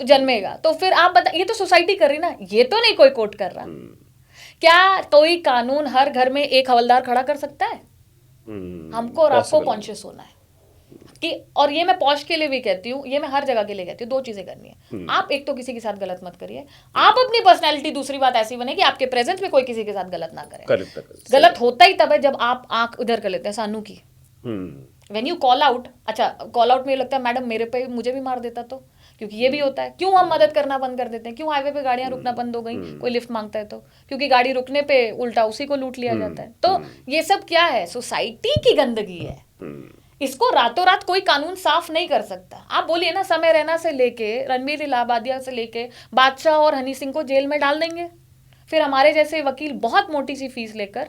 जन्मेगा। तो फिर आप बता, ये तो सोसाइटी कर रही ना, ये तो नहीं कोई कोर्ट कर रहा। क्या कोई कानून हर घर में एक हवलदार खड़ा कर सकता है? हमको और आपको कॉन्शियस होना है कि, और ये मैं पॉश के लिए भी कहती हूँ, ये मैं हर जगह के लिए कहती हूँ, 2 चीजें करनी है। आप एक तो किसी के साथ गलत मत करिए, आप अपनी पर्सनैलिटी दूसरी बात ऐसी बने कि आपके प्रेजेंस में कोई किसी के साथ गलत ना करे। गलत होता ही तब है जब आप आंख उधर कर लेते हैं सानू की। व्हेन यू कॉल आउट, अच्छा कॉल आउट में लगता है मैडम मेरे पे मुझे भी मार देता तो क्योंकि ये भी होता है, क्यों हम मदद करना बंद कर देते हैं, क्यों हाईवे पे गाड़ियां रुकना बंद हो गई, कोई लिफ्ट मांगता है तो, क्योंकि गाड़ी रुकने पे उल्टा उसी को लूट लिया जाता है। तो ये सब क्या है, सोसाइटी की गंदगी है। इसको रातों रात कोई कानून साफ नहीं कर सकता। आप बोलिए ना, समय रैना से लेके रणबीर इलाहाबादिया से लेके बादशाह और हनी सिंह को जेल में डाल देंगे, फिर हमारे जैसे वकील बहुत मोटी सी फीस लेकर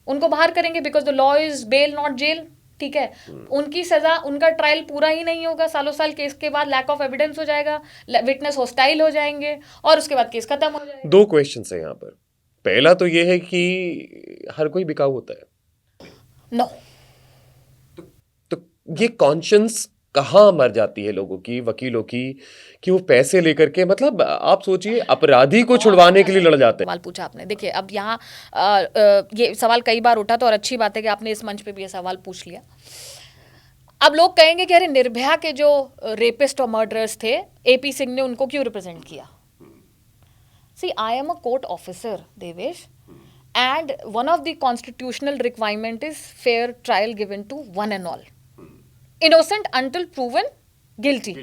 उनको बाहर करेंगे, because the law is bail not jail. ठीक है, उनकी सजा, उनका ट्रायल पूरा ही नहीं होगा, सालों साल केस के बाद लैक ऑफ एविडेंस हो जाएगा, विटनेस हॉस्टाइल हो जाएंगे और उसके बाद केस खत्म हो जाएगा। 2 क्वेश्चंस है यहाँ पर। पहला तो ये है कि हर कोई बिकाऊ होता है। नो, तो ये कॉन्शियंस कहाँ मर जाती है लोगों की, वकीलों की, कि वो पैसे लेकर के, मतलब आप सोचिए अपराधी को छुड़वाने के लिए लड़ जाते हैं। सवाल पूछा आपने। देखिए अब यहाँ ये सवाल कई बार उठा तो, और अच्छी बात है कि आपने इस मंच पे भी ये सवाल पूछ लिया। अब लोग कहेंगे कि अरे निर्भया के जो रेपिस्ट और मर्डरर्स थे, एपी सिंह ने उनको क्यों रिप्रेजेंट किया। See, I am a court officer Devesh, and one of the constitutional requirement is fair trial given to one and all, innocent until proven guilty.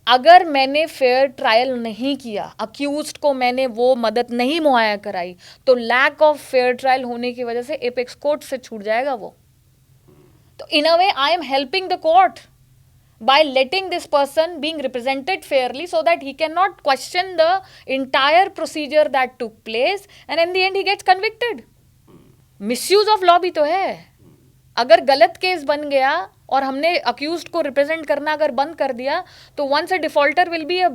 अगर मैंने फेयर ट्रायल नहीं किया, अक्यूज्ड को मैंने वो मदद नहीं मुहैया कराई, तो लैक ऑफ फेयर ट्रायल होने की वजह से एपेक्स कोर्ट से छूट जाएगा वो। तो in a way I am helping the court by letting this person being represented fairly so that he cannot question the entire procedure that took place and in the end he gets convicted. Misuse of law भी तो है। अगर गलत case बन गया और हमने accused को रिप्रेजेंट करना अगर बंद कर दिया, तो once a defaulter will be a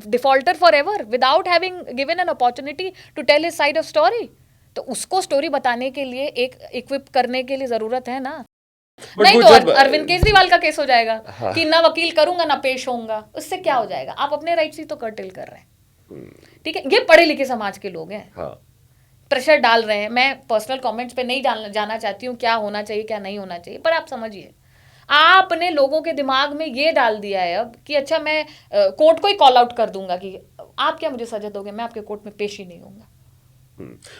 defaulter forever without having given an opportunity to tell his side of story. तो उसको स्टोरी बताने के लिए एक इक्विप करने के लिए जरूरत है ना। नहीं तो अरविंद केजरीवाल का केस हो जाएगा कि ना वकील करूंगा ना पेश होऊंगा, उससे क्या हो जाएगा। आप अपने राइट्स ही तो कर्टेल कर रहे हैं। ठीक है, ये पढ़े लिखे समाज के लोग हैं, प्रेशर डाल रहे हैं। मैं पर्सनल कमेंट्स पे नहीं जाना चाहती हूँ क्या होना चाहिए क्या नहीं होना चाहिए, पर आप समझिए, आपने लोगों के दिमाग में ये डाल दिया है अब कि अच्छा मैं कोर्ट को ही कॉल आउट कर दूंगा कि आप क्या मुझे सजा दोगे, मैं आपके कोर्ट में पेश ही नहीं होऊंगा।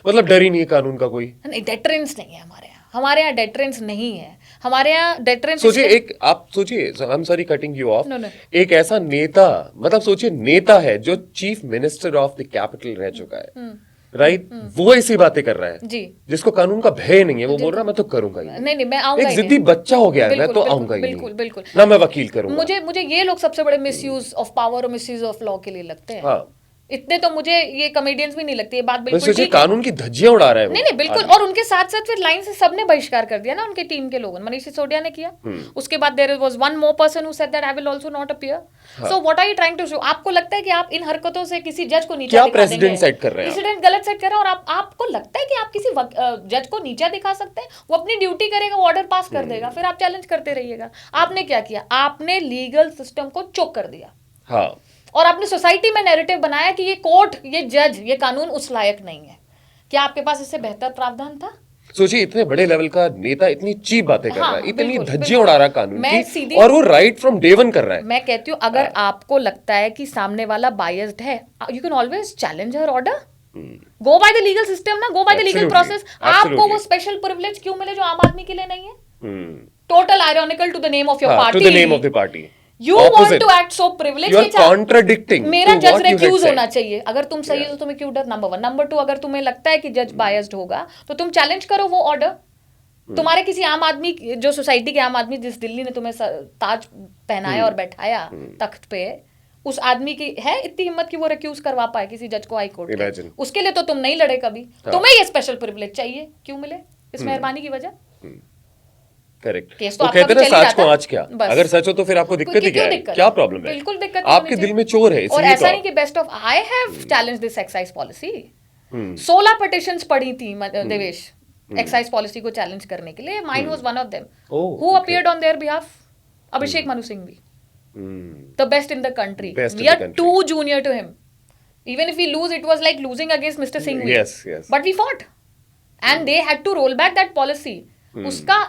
मतलब डर ही नहीं है कानून का कोई। नहीं, डेटरेंस नहीं है हमारे यहाँ डेटरेंस नहीं है। हमारे यहाँ डेटरेंस, सोचिए एक, आप सोचिए, आई am sorry cutting you of, एक ऐसा नेता, मतलब सोचिए नेता है जो chief minister of the capital रह चुका है, राइट, वो ऐसी बातें कर रहा है जी, जिसको कानून का भय नहीं है, वो बोल रहा है मैं तो करूंगा ही नहीं, मैं आऊंगा, एक जिद्दी बच्चा हो गया है, मैं तो आऊंगा ही बिल्कुल बिल्कुल ना, मैं वकील करूंगा। मुझे ये लोग सबसे बड़े मिसयूज ऑफ पावर और मिसयूज ऑफ लॉ के लिए लगते हैं। हाँ, इतने तो मुझे ये कॉमेडियंस भी नहीं लगती, ये बात बिल्कुल ठीक है। कानून की धज्जियां उड़ा रहा है नहीं बिल्कुल। और उनके साथ साथ फिर लाइन से सबने बहिष्कार कर दिया ना, उनके टीम के लोगों ने, मनीष सिसोदिया ने किया, उसके बाद there was one more person who said that I will also not appear. So what are you trying to show? आपको लगता है कि आप इन हरकतों से किसी जज को नीचा दिखा देंगे? प्रेसिडेंट सेट कर रहे हैं, प्रेसिडेंट गलत सेट कर रहा है, और आपको लगता है कि आप किसी जज को नीचा दिखा सकते हैं? वो अपनी ड्यूटी करेगा, वो ऑर्डर पास कर देगा, फिर आप चैलेंज करते रहिएगा। आपने क्या किया? आपने लीगल सिस्टम को चोक कर दिया। हाँ, और आपने सोसाइटी में नैरेटिव बनाया कि ये कोर्ट, ये जज, ये कानून उस लायक नहीं है। क्या आपके पास इससे बेहतर प्रावधान था? सोचिए इतने बड़े लेवल का नेता इतनी चीप बातें कर रहा है, इतनी धज्जियां उड़ा रहा है कानून की, और वो राइट फ्रॉम डे वन कर रहा है। मैं कहती हूँ अगर आपको लगता है कि सामने वाला बायस्ड है, you can always challenge her order, go by the legal system ना, गो बाय द लीगल प्रोसेस। आपको वो स्पेशल प्रिविलेज क्यों मिले जो आम आदमी के लिए नहीं है? Total ironical to the name of your party, to the name of the party. You want to act so privileged? You are contradicting. मेरा जज रेक्यूज होना चाहिए। अगर तुम सही हो तो तुम्हें क्यों डर? नंबर 1। नंबर 2, अगर तुम्हें लगता है कि जज बायस्ड होगा तो तुम चैलेंज करो वो ऑर्डर। तुम्हारे किसी आम आदमी, जो सोसाइटी के आम आदमी, जिस दिल्ली ने तुम्हें ताज पहनाया और बैठाया तख्त पे, उस आदमी की है इतनी हिम्मत कि वो रिक्यूज करवा पाए किसी जज को हाई कोर्ट? उसके लिए तो तुम नहीं लड़े कभी। तुम्हें ये स्पेशल प्रिविलेज चाहिए, क्यों मिले? इस मेहरबानी की वजह। करेक्ट। वो कहते हैं ना, सच को आज क्या, अगर सच हो तो फिर आपको दिक्कत ही क्या है? क्या प्रॉब्लम है? बिल्कुल दिक्कत आपके दिल में चोर है। और ऐसा नहीं कि best of, I have challenge this excise policy. 16 petitions पड़ी थी देवेश एक्साइज पॉलिसी को चैलेंज करने के लिए। Mine was one of them who appeared on their behalf. Abhishek Manu Singh भी, the best in the country, we are too junior to him. Even if we lose, it was like losing against mister Singh, but we fought and they had to roll back that policy. उसका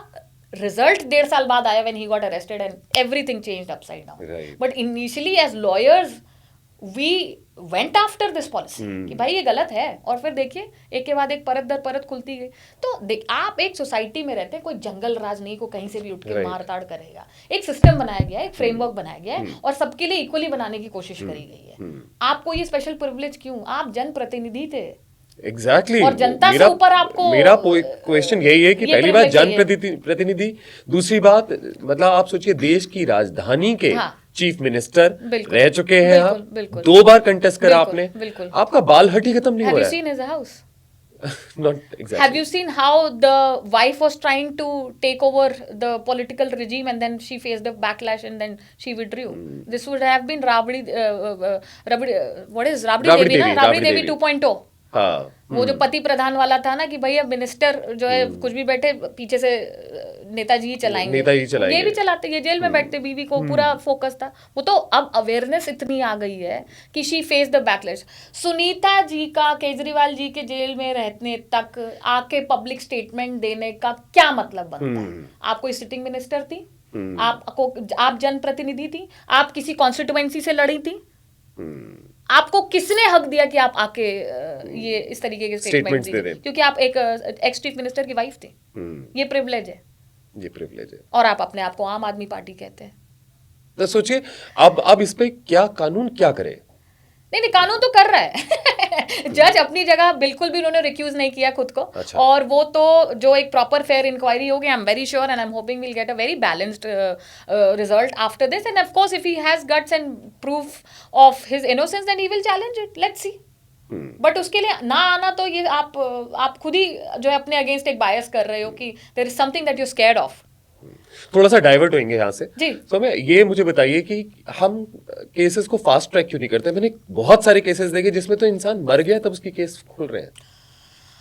result 1.5 साल बाद आया when he got arrested and everything changed upside down. Right. But initially as lawyers we went after this policy कि भाई ये गलत है, और फिर देखिए एक के बाद एक परत दर परत खुलती गई। तो आप एक सोसाइटी में रहते हैं, कोई जंगल राज नहीं को कहीं से भी उठ के मार ताड़ करेगा। एक सिस्टम बनाया गया है, एक फ्रेमवर्क बनाया गया है, और सबके लिए इक्वली बनाने की कोशिश करी गई है। आपको ये स्पेशल प्रिविलेज क्यों? आप जनप्रतिनिधि थे। एग्जैक्टली और जनता से ऊपर आपको मेरा क्वेश्चन यही है कि ये पहली बात privilege जनप्रतिनिधि, दूसरी बात मतलब आप सोचिए देश की राजधानी के हाँ। चीफ मिनिस्टर बिल्कुल, रह चुके हैं आप, बिल्कुल। 2 बार कंटेस्ट करा बिल्कुल, आपने, बिल्कुल। आपका बाल हटी खत्म नहीं Have हो you रहा seen his house? है। Not exactly. Have you seen how the wife was trying to take over the political regime and then she faced a backlash and then she withdrew? This would have been Rabdi Rabdi Devi, ना? Rabdi Devi Devi 2.0। हाँ, वो जो पति प्रधान वाला था ना कि भैया मिनिस्टर जो है कुछ भी बैठे पीछे से नेताजी ही चलाएंगे, ये भी चलाते, ये जेल में बैठते, बीवी को पूरा फोकस था वो। तो अब अवेयरनेस इतनी आ गई है कि she face the backlash. Sunita ji का केजरीवाल जी के जेल में रहने तक आके पब्लिक स्टेटमेंट देने का क्या मतलब बनता है? आप कोई सिटिंग मिनिस्टर थी? आप जनप्रतिनिधि थी? आप किसी कॉन्स्टिट्यूएंसी से लड़ी थी? आपको किसने हक दिया कि आप आके ये इस तरीके के स्टेटमेंट दीजिए? क्योंकि आप एक एक्स चीफ मिनिस्टर की वाइफ थी। ये प्रिविलेज है, ये प्रिविलेज है। और आप अपने आप को आम आदमी पार्टी कहते हैं। तो सोचिए अब इस पे क्या कानून क्या करे? नहीं, कानून तो कर रहा है। जज अपनी जगह बिल्कुल भी उन्होंने रिक्यूज नहीं किया खुद को। अच्छा। और वो तो जो एक प्रॉपर फेयर इंक्वायरी होगी, I am very sure and I am hoping will get a very balanced result after this, and of course if he has guts and proof of his innocence then he will challenge it, let's see. But उसके लिए ना आना तो ये आप खुद ही जो है अपने अगेंस्ट एक बायस कर रहे हो कि there is something that you scared of. थोड़ा सा डाइवर्ट होंगे यहाँ से जी। तो मैं ये मुझे बताइए कि हम केसेस को फास्ट ट्रैक क्यों नहीं करते? मैंने बहुत सारे केसेस देखे जिसमें तो इंसान मर गया तब उसकी केस खुल रहे हैं,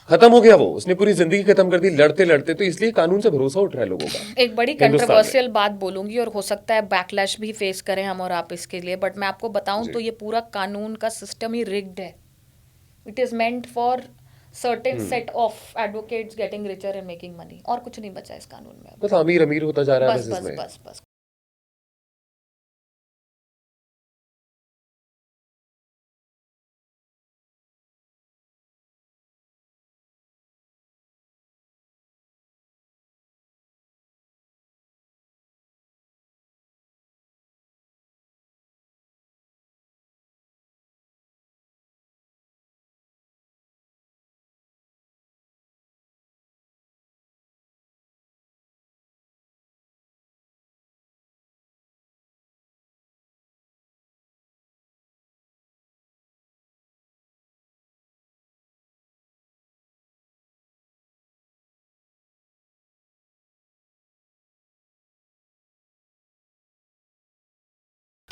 खत्म हो गया, वो उसने पूरी जिंदगी खत्म कर दी लड़ते लड़ते। तो इसलिए कानून से भरोसा उठ रहा है लोगों का। एक बड़ी कंट्रोवर्शियल बात बोलूंगी और हो सकता है बैकलैश भी फेस करें हम और आप इसके लिए, बट मैं आपको बताऊं तो ये पूरा कानून का सिस्टम ही रिग्ड है। It is meant for certain set of advocates getting richer and making money, और कुछ नहीं बचा इस कानून में। बस अमीर अमीर होता जा रहा है बस इसमें। बस बस।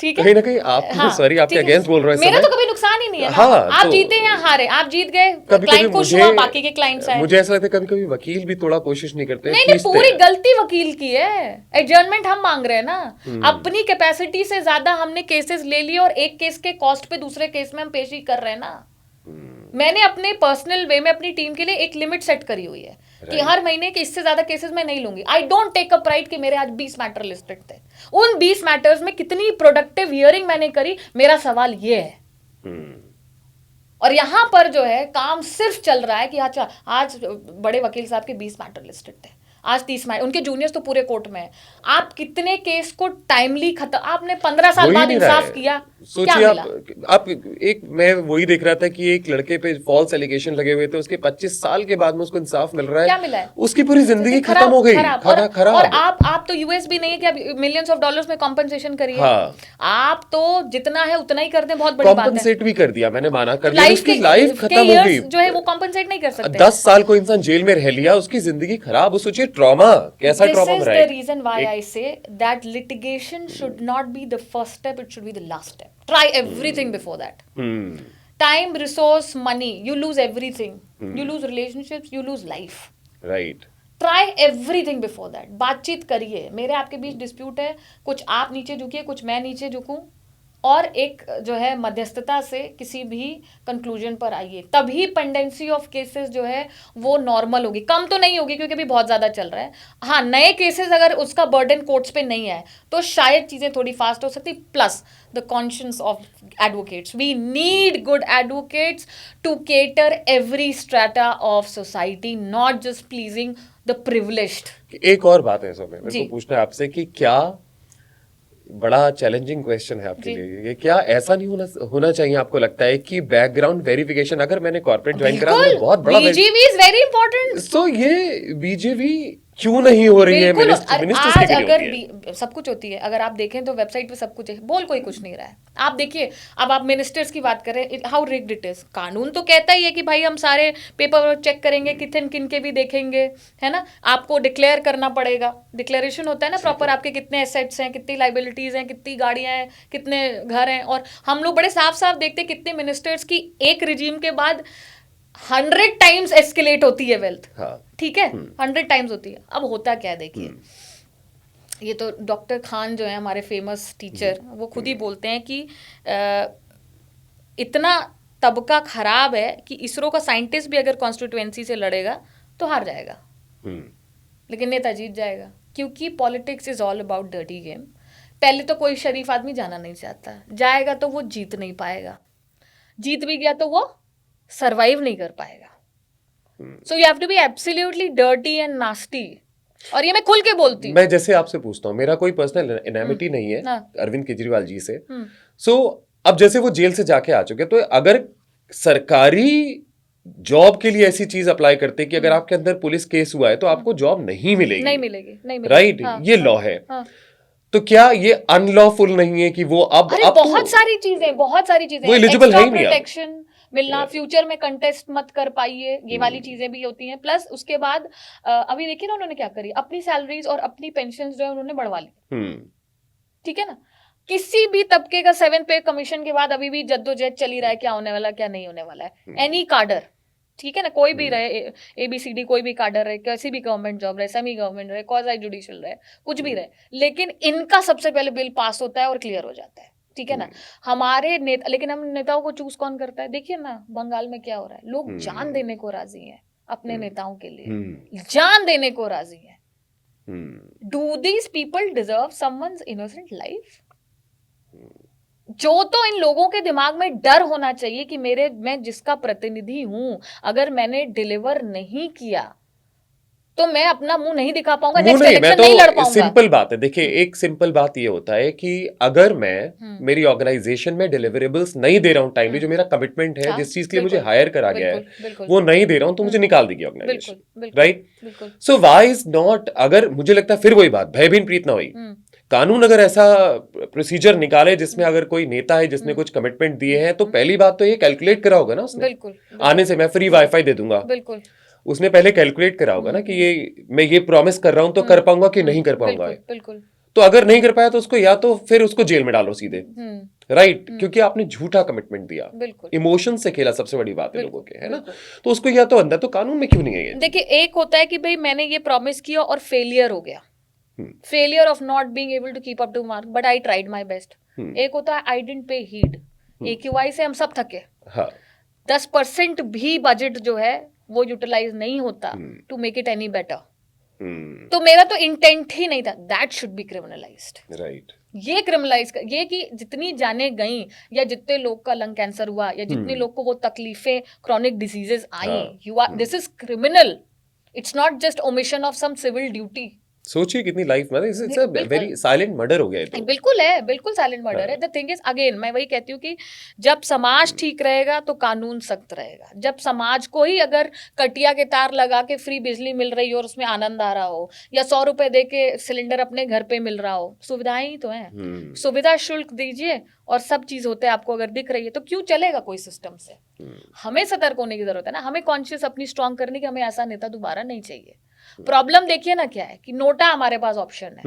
ठीक है, कहीं ना कहीं आप हाँ, सॉरी आपके अगेंस्ट बोल रहे हैं। मेरा तो कभी नुकसान ही नहीं है ना। हाँ, आप तो जीते या हारे, आप जीत गए, क्लाइंट खुश हुआ, बाकी के क्लाइंट्स आए। मुझे ऐसा लगता है कभी कभी वकील भी थोड़ा कोशिश नहीं करते। नहीं, पूरी गलती वकील की है। एडजर्नमेंट हम मांग रहे हैं ना, अपनी कैपेसिटी से ज्यादा हमने केसेस ले लिए और एक केस के कॉस्ट पे दूसरे केस में हम पेशी कर रहे हैं ना। मैंने अपने पर्सनल वे में अपनी टीम के लिए एक लिमिट सेट करी हुई है कि हर महीने के इससे ज्यादा केसेस मैं नहीं लूंगी। I don't take up right कि मेरे आज 20 मैटर लिस्टेड थे। उन 20 मैटर्स में कितनी प्रोडक्टिव हियरिंग मैंने करी, मेरा सवाल ये है। और यहां पर जो है काम सिर्फ चल रहा है कि अच्छा आज बड़े वकील साहब के 20 मैटर लिस्टेड थे, आज 30 मैटर, उनके जूनियर्स तो पूरे कोर्ट में है। आप कितने केस को टाइमली खत्म, आपने 15 साल बाद इंसाफ किया, सोचिए आप एक, मैं वही देख रहा था कि एक लड़के पे फॉल्स एलिगेशन लगे हुए थे, उसके 25 साल के बाद में उसको इंसाफ मिल रहा है। क्या मिला है? उसकी पूरी जिंदगी खत्म हो गई। खराब। और आप तो यूएस भी नहीं है कि आप मिलियंस ऑफ डॉलर्स में कॉम्पनसेशन करिए। हाँ। आप तो जितना है उतना ही कर दें, बहुत बड़ी बात है। कॉम्पनसेट भी कर दिया, मैंने माना कर दिया, उसकी लाइफ खत्म हो गई। जो है वो कॉम्पनसेट नहीं कर सकते। 10 साल को इंसान जेल में रह लिया, उसकी जिंदगी खराब। वो सोचिए ट्रॉमा, कैसा ट्रॉमा This is रहा the है। reason why I say that litigation should not be the first step, it should be the last step. Try everything before that. Time, resource, money, you lose everything. You lose relationships, you lose life. Right. Try everything before that. बातचीत करिए। मेरे आपके बीच dispute है, कुछ आप नीचे झुकिए, कुछ मैं नीचे झुकूं, और एक जो है मध्यस्थता से किसी भी कंक्लूजन पर आइए, तभी पेंडेंसी ऑफ केसेस जो है वो नॉर्मल होगी। कम तो नहीं होगी क्योंकि अभी बहुत ज़्यादा चल रहा है। हाँ, नए केसेस अगर उसका बर्डन कोर्ट्स पे नहीं है तो शायद चीज़ें थोड़ी फास्ट हो सकती। Plus the conscious of advocates, we need good advocates to cater every strata of society, not just pleasing the privileged. एक और बात है इसमें मेरे जी। को पूछना है आपसे कि क्या, बड़ा चैलेंजिंग क्वेश्चन है आपके जी। लिए ये, क्या ऐसा नहीं होना चाहिए आपको लगता है कि बैकग्राउंड वेरिफिकेशन, अगर मैंने कॉर्पोरेट ज्वाइन करा तो बहुत बड़ा बीजीवी इज वेरी इंपॉर्टेंट। तो ये बीजेवी क्यों नहीं हो रही है? बिल्कुल, मिनिस्टर्स आज की क्यों अगर होती है? सब कुछ होती है, अगर आप देखें तो वेबसाइट पे सब कुछ है, बोल कोई कुछ नहीं रहा है। आप देखिए, अब आप मिनिस्टर्स की बात करें, हाउ रिग्ड इट इज। कानून तो कहता ही है कि भाई हम सारे पेपर वर्क चेक करेंगे, कितने किन के भी देखेंगे, है ना। आपको डिक्लेयर करना पड़ेगा, डिक्लेरेशन होता है ना प्रॉपर, आपके कितने एसेट्स हैं, कितनी लाइबिलिटीज हैं, कितनी गाड़ियां हैं, कितने घर हैं। और हम लोग बड़े साफ साफ देखते हैं कितने मिनिस्टर्स की एक रिजीम के बाद 100 टाइम्स एस्केलेट होती है वेल्थ। हाँ, ठीक है, 100 टाइम्स होती है। अब होता क्या है, देखिए, ये तो डॉक्टर खान जो है हमारे फेमस टीचर, वो खुद ही बोलते हैं कि इतना तबका खराब है कि इसरो का साइंटिस्ट भी अगर कॉन्स्टिट्यूएंसी से लड़ेगा तो हार जाएगा, लेकिन नेता जीत जाएगा। क्योंकि politics is all about dirty game. पहले तो कोई शरीफ आदमी जाना नहीं चाहता, जाएगा तो वो जीत नहीं पाएगा, जीत भी गया तो वो सरवाइव नहीं कर पाएगा। So you have to be absolutely dirty and nasty. और ये मैं खुल के बोलती हूँ। मैं जैसे आपसे पूछता हूँ, मेरा कोई पर्सनल एनामिटी नहीं है हाँ। अरविंद केजरीवाल जी से। सो अब जैसे वो जेल से जाके आ चुके, तो अगर सरकारी जॉब के लिए ऐसी चीज अप्लाई करते कि अगर आपके अंदर पुलिस केस हुआ है तो आपको जॉब नहीं मिलेगी, नहीं मिलेगी, नहीं मिलेगी। राइट? हाँ, ये हाँ, लॉ है। हाँ। तो क्या ये अनलॉफुल नहीं है कि वो अब अरे अब बहुत तो सारी चीजें, बहुत सारी चीजें, वो eligible है ही नहीं अब। प्रोटेक्शन मिलना, फ्यूचर में कंटेस्ट मत कर पाइए, ये वाली चीजें भी होती हैं। प्लस उसके बाद अभी देखिए ना उन्होंने क्या करी, अपनी सैलरीज और अपनी पेंशन जो है उन्होंने बढ़वा ली। ठीक है ना। किसी भी तबके का 7th पे कमीशन के बाद अभी भी जद्दोजहद चली रहा है, क्या होने वाला क्या नहीं होने वाला है। एनी कार्डर, ठीक है ना, कोई भी रहे, ABCD कोई भी कार्डर रहे, कैसी भी गवर्नमेंट जॉब रहे, सेमी गवर्नमेंट रहे, क्वाज़ी जुडिशियल रहे, कुछ भी रहे, लेकिन इनका सबसे पहले बिल पास होता है और क्लियर हो जाता है। ठीक है ना। हमारे नेता, लेकिन हम नेताओं को चूज कौन करता है? देखिए ना बंगाल में क्या हो रहा है, लोग जान देने को राजी हैं अपने नेताओं के लिए, जान देने को राजी हैं। Do these people deserve someone's innocent life? जो तो इन लोगों के दिमाग में डर होना चाहिए कि मैं जिसका प्रतिनिधि हूं, अगर मैंने डिलीवर नहीं किया तो मैं अपना मुंह नहीं दिखा पाऊंगा, नेक्स्ट इलेक्शन नहीं लड़ पाऊंगा। सिंपल बात है, देखिए एक सिंपल बात ये होता है कि अगर मैं मेरी ऑर्गेनाइजेशन में डिलीवरेबल्स नहीं दे रहा हूं टाइमली, जो मेरा कमिटमेंट है, जिस चीज के लिए मुझे हायर करा गया है वो नहीं दे रहा हूं, तो मुझे निकाल देगी organisation, right? So why is not, अगर मुझे लगता है फिर वही बात, भयभीन प्रीत ना हुई। कानून अगर ऐसा प्रोसीजर निकाले जिसमें अगर कोई नेता है जिसने कुछ कमिटमेंट दिए हैं, तो पहली बात तो ये कैलकुलेट करा होगा ना उसने। आने से मैं फ्री वाईफाई दे दूंगा, बिल्कुल उसने पहले कैलकुलेट करा होगा ना कि ये मैं ये प्रॉमिस कर रहा हूं तो कर पाऊंगा कि नहीं कर पाऊंगा। बिल्कुल। तो अगर नहीं कर पाया तो उसको या तो फिर उसको जेल में डालो सीधे, राइट? क्योंकि आपने झूठा कमिटमेंट दिया, इमोशन से खेला, सबसे बड़ी बात है लोगों के, है ना। तो उसको या तो अंदर, तो कानून में क्यों नहीं है ये? देखिए, एक होता है कि भाई मैंने ये प्रॉमिस किया और फेलियर हो गया, failure of not being able to keep up to mark, but I tried my best. एक होता है I didn't pay heed, AQI से हम सब थके। 10% भी बजट जो है वो यूटिलाइज नहीं होता to make it any better. तो मेरा तो इंटेंट ही नहीं था, that should be criminalised, right? ये क्रिमिनलाइज कर, ये कि जितनी जाने गई या जितने लोग का लंग कैंसर हुआ या जितने लोग को वो तकलीफें, क्रॉनिक डिजीजेस आई, you are, this is criminal. It's not just omission of some civil duty. सोचिए कितनी लाइफ में, it's a very silent murder हो गया है। बिल्कुल है, बिल्कुल साइलेंट मर्डर है। द थिंग इज, अगेन मैं वही कहती हूँ कि जब समाज ठीक रहेगा तो कानून सख्त रहेगा। जब समाज को ही अगर कटिया के तार लगा के फ्री बिजली मिल रही हो और उसमें आनंद आ रहा हो, या 100 रुपए दे के सिलेंडर अपने घर पे मिल रहा हो, सुविधाएं ही तो हैं। सुविधा शुल्क दीजिए और सब चीज होते हैं, आपको अगर दिख रही है तो क्यों चलेगा कोई सिस्टम से? हमें सतर्क होने की जरूरत है ना, हमें कॉन्शियस अपनी स्ट्रांग करने की, हमें ऐसा नेता दोबारा नहीं चाहिए। प्रॉब्लम देखिए ना क्या है कि नोटा हमारे पास ऑप्शन है,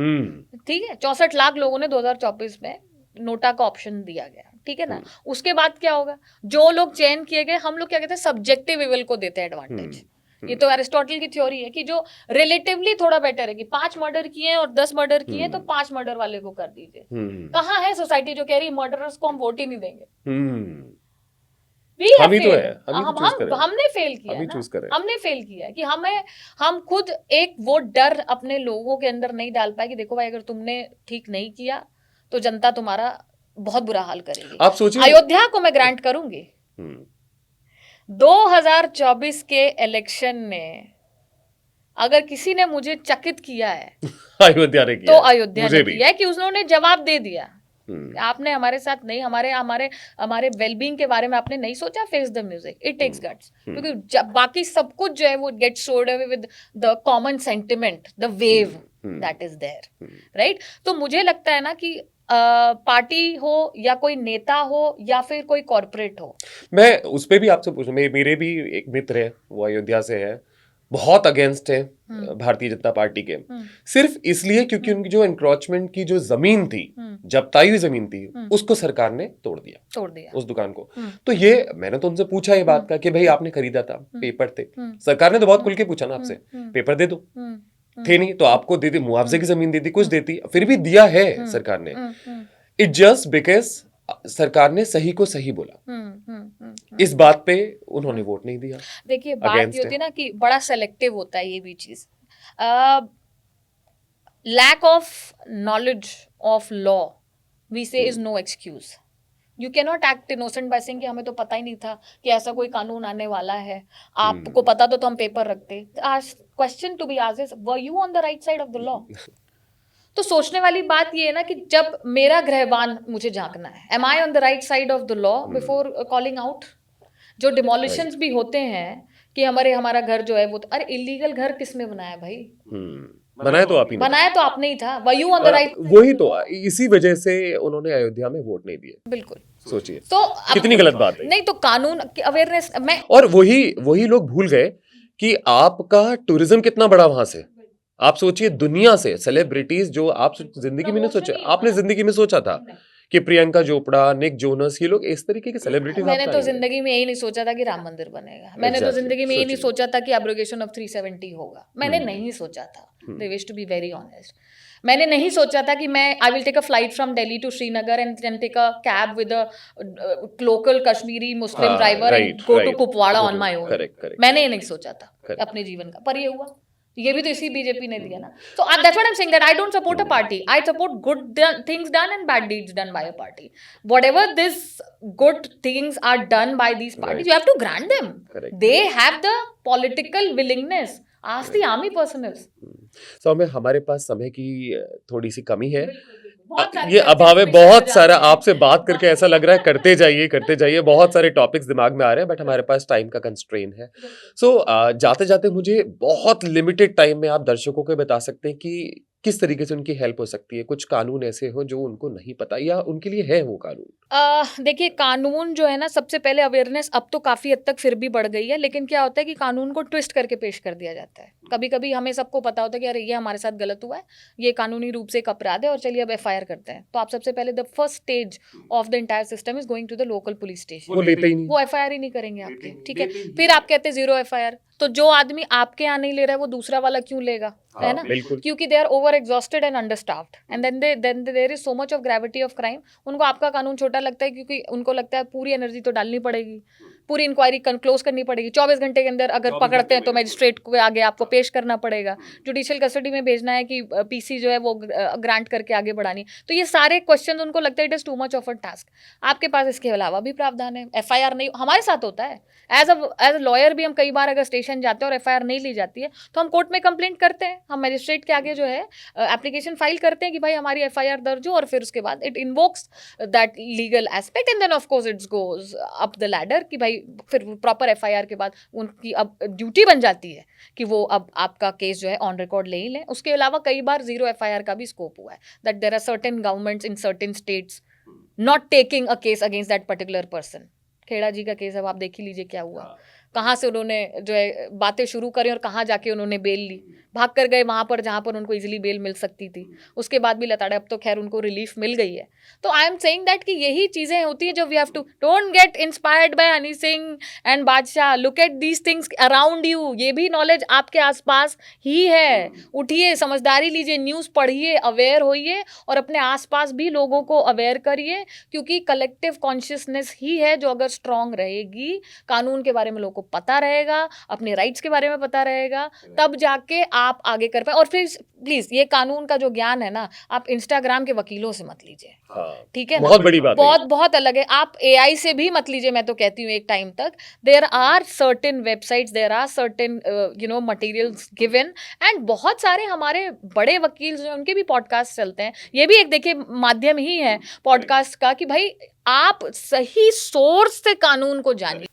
ठीक है, 64 लाख लोगों ने 2024 में नोटा का ऑप्शन दिया गया, ठीक है ना। उसके बाद क्या होगा? जो लोग चयन किए गए, हम लोग क्या कहते हैं, सब्जेक्टिव विल को देते हैं एडवांटेज, ये तो एरिस्टोटल की थ्योरी है कि जो रिलेटिवली थोड़ा बेटर है कि 5 मर्डर किए हैं और 10 मर्डर किए हैं तो 5 मर्डर वाले को कर दीजिए। कहाँ है सोसाइटी जो कह रही मर्डरर्स को हम वोट ही नहीं देंगे? हम ही तो है, हमने फेल किया है ना, हमने फेल किया है कि हम खुद एक वो डर अपने लोगों के अंदर नहीं डाल पाए कि देखो भाई अगर तुमने ठीक नहीं किया तो जनता तुम्हारा बहुत बुरा हाल करेगी। आप सोचिए, अयोध्या को मैं ग्रांट करूंगी, 2024 के इलेक्शन में अगर किसी ने मुझे चकित किया है अयोध्या ने किया, तो अयोध्या ने किया है कि उन्होंने जवाब दे दिया। आपने हमारे साथ नहीं, हमारे वेलबींग के बारे में आपने नहीं सोचा, face the music, it takes guts, क्योंकि बाकी सब कुछ जो है वो get soared away with the common sentiment, the wave that is there, right? तो मुझे लगता है ना कि पार्टी हो या कोई नेता हो या फिर कोई कॉर्पोरेट हो, मैं उस पे भी आपसे पूछूं, मेरे भी एक मित्र है, वो अयोध्या से है, बहुत अगेंस्ट है भारतीय जनता पार्टी के, सिर्फ इसलिए क्योंकि उनकी जो एनक्रोचमेंट की जो जमीन थी, जब्ताई हुई जमीन थी, उसको सरकार ने तोड़ दिया उस दुकान को। तो ये मैंने तो उनसे पूछा ये बात का कि भाई आपने खरीदा था, पेपर थे, सरकार ने तो बहुत खुल के पूछा ना आपसे, पेपर दे दो, थे नहीं तो आपको दे दी, मुआवजे की जमीन दी थी, कुछ देती, फिर भी दिया है सरकार ने। इट जस्ट बिकॉज सरकार ने सही को सही बोला, इस बात पे उन्होंने वोट नहीं दिया। देखिए बात ये होती है ना कि बड़ा सेलेक्टिव होता है ये भी चीज। Lack of knowledge of law we say is no excuse. You can not act innocent by saying कि हमें तो पता ही नहीं था कि ऐसा कोई कानून आने वाला है, आपको पता तो हम पेपर रखते। Question to be asked is were you on the right side of the law? तो सोचने वाली बात ये है ना कि जब मेरा गृहवान मुझे झांकना है, am I on the right side of the law before calling out? जो डिमोलिशंस भी होते हैं कि हमारा घर जो है वो, अरे इलीगल घर किसने बनाया भाई? बनाया तो आप ही ने, बनाया तो आपने ही था। वर यू ऑन द राइट? वही तो, इसी वजह से उन्होंने अयोध्या में वोट नहीं दिए। बिल्कुल, सोचिए तो कितनी गलत बात है। नहीं तो कानून की अवेयरनेस में, और वही लोग भूल गए कि आपका टूरिज्म कितना बड़ा वहां से। आप सोचिए दुनिया से सेलिब्रिटीज जो आप जिंदगी में नहीं सोचा, आपने जिंदगी में सोचा था कि प्रियंका चोपड़ा, निक जोनस, ये लोग इस तरीके के सेलिब्रिटीज। मैंने तो जिंदगी में यही नहीं सोचा था कि राम मंदिर बनेगा। मैंने तो जिंदगी में यही नहीं सोचा था कि एब्रोगेशन ऑफ 370 होगा। मैंने नहीं सोचा था, they wish to be very honest. मैंने नहीं सोचा था कि मैं I will take a flight from Delhi to Srinagar and take a cab with a local Kashmiri Muslim driver and go to Kupwara on my own. मैंने ये नहीं सोचा था अपने जीवन का, पर ये हुआ। ये भी तो इसी बीजेपी ने दिया ना। So that's what I'm saying, that I don't support a party. I support good things done and bad deeds done by a party. Whatever these good things are done by these parties, you have to grant them. They have the political willingness. Ask the army personnel. So हमारे पास समय की थोड़ी सी कमी है, ये अभाव है। बहुत सारा आपसे बात करके ऐसा लग रहा है करते जाइए, बहुत सारे टॉपिक्स दिमाग में आ रहे हैं, बट हमारे पास टाइम का कंस्ट्रेन है। सो जाते जाते मुझे बहुत लिमिटेड टाइम में आप दर्शकों को बता सकते हैं कि किस तरीके से उनकी हेल्प हो सकती है। कुछ कानून ऐसे हो जो उनको नहीं पता या उनके लिए है वो कानून। देखिए कानून जो है ना, सबसे पहले अवेयरनेस अब तो काफ़ी हद तक फिर भी बढ़ गई है, लेकिन क्या होता है कि कानून को ट्विस्ट करके पेश कर दिया जाता है। कभी कभी हमें सबको पता होता है कि अरे ये हमारे साथ गलत हुआ है, ये कानूनी रूप से एक अपराध है और चलिए अब FIR करते हैं। तो आप सबसे पहले the first stage of the entire system is going to the local police station. वो लेते ही नहीं, वो FIR ही नहीं करेंगे आपके, ठीक है। फिर आप कहते हैं 0 FIR। तो जो आदमी आपके यहाँ नहीं ले रहा है वो दूसरा वाला क्यों लेगा, है ना? क्योंकि they are over exhausted and understaffed and then there is so much of gravity of crime. उनको आपका कानून छोटा लगता है क्योंकि उनको लगता है पूरी एनर्जी तो डालनी पड़ेगी, पूरी इंक्वायरी क्लोज करनी पड़ेगी, 24 घंटे के अंदर अगर पकड़ते हैं तो मैजिस्ट्रेट को आगे आपको पेश करना पड़ेगा, जुडिशियल कस्टडी में भेजना है कि PC जो है वो ग्रांट करके आगे बढ़ानी। तो ये सारे क्वेश्चन उनको लगता है it is too much of a task. आपके पास इसके अलावा भी प्रावधान है। FIR नहीं, हमारे साथ होता है एज अ लॉयर भी। हम कई बार अगर स्टेशन जाते हैं और FIR नहीं ली जाती है तो हम कोर्ट में कंप्लेंट करते हैं, हम मैजिस्ट्रेट के आगे जो है एप्लीकेशन फाइल करते हैं कि भाई हमारी FIR दर्ज हो, और फिर उसके बाद it invokes that legal aspect and then of course it's goes up the ladder कि भाई फिर प्रॉपर FIR के बाद उनकी अब ड्यूटी बन जाती है कि वो अब आपका केस जो है ऑन रिकॉर्ड ले ही लें। उसके अलावा कई बार 0 FIR का भी स्कोप हुआ है, that there are certain governments in certain states not taking a case against that particular person. Khera ji का केस अब आप देख ही लीजिए क्या हुआ, कहाँ से उन्होंने जो है बातें शुरू करी और कहाँ जाके उन्होंने बेल ली। भाग कर गए वहां पर जहां पर उनको इजीली बेल मिल सकती थी, उसके बाद भी लताड़े, अब तो खैर उनको रिलीफ मिल गई है। तो आई एम सेइंग दैट कि यही चीजें होती है जो we have to, don't get inspired by Honey Singh and Badshah, look at these things around you, ये भी नॉलेज आपके आसपास ही है। उठिए, समझदारी लीजिए, न्यूज़ पढ़िए, अवेयर होइए और अपने आसपास भी लोगों को अवेयर करिए, क्योंकि कलेक्टिव कॉन्शियसनेस ही है जो अगर स्ट्रांग रहेगी, कानून के बारे में लोगों को पता रहेगा, अपने राइट्स के बारे में पता रहेगा, तब जाके आप आगे कर पाए। और फिर प्लीज ये कानून का जो ज्ञान है ना, आप इंस्टाग्राम के वकीलों से मत लीजिए, हाँ, ठीक है ना, बहुत बड़ी बात है। बहुत बहुत अलग है। आप एआई से भी मत लीजिए, मैं तो कहती हूँ एक टाइम तक। There are certain websites, there are certain materials given, and बहुत सारे हमारे बड़े वकील जो हैं, उनके भी पॉडकास्ट चलते हैं। ये भी एक देखिए माध्यम ही है पॉडकास्ट का कि भाई आप सही सोर्स से कानून को जानिए।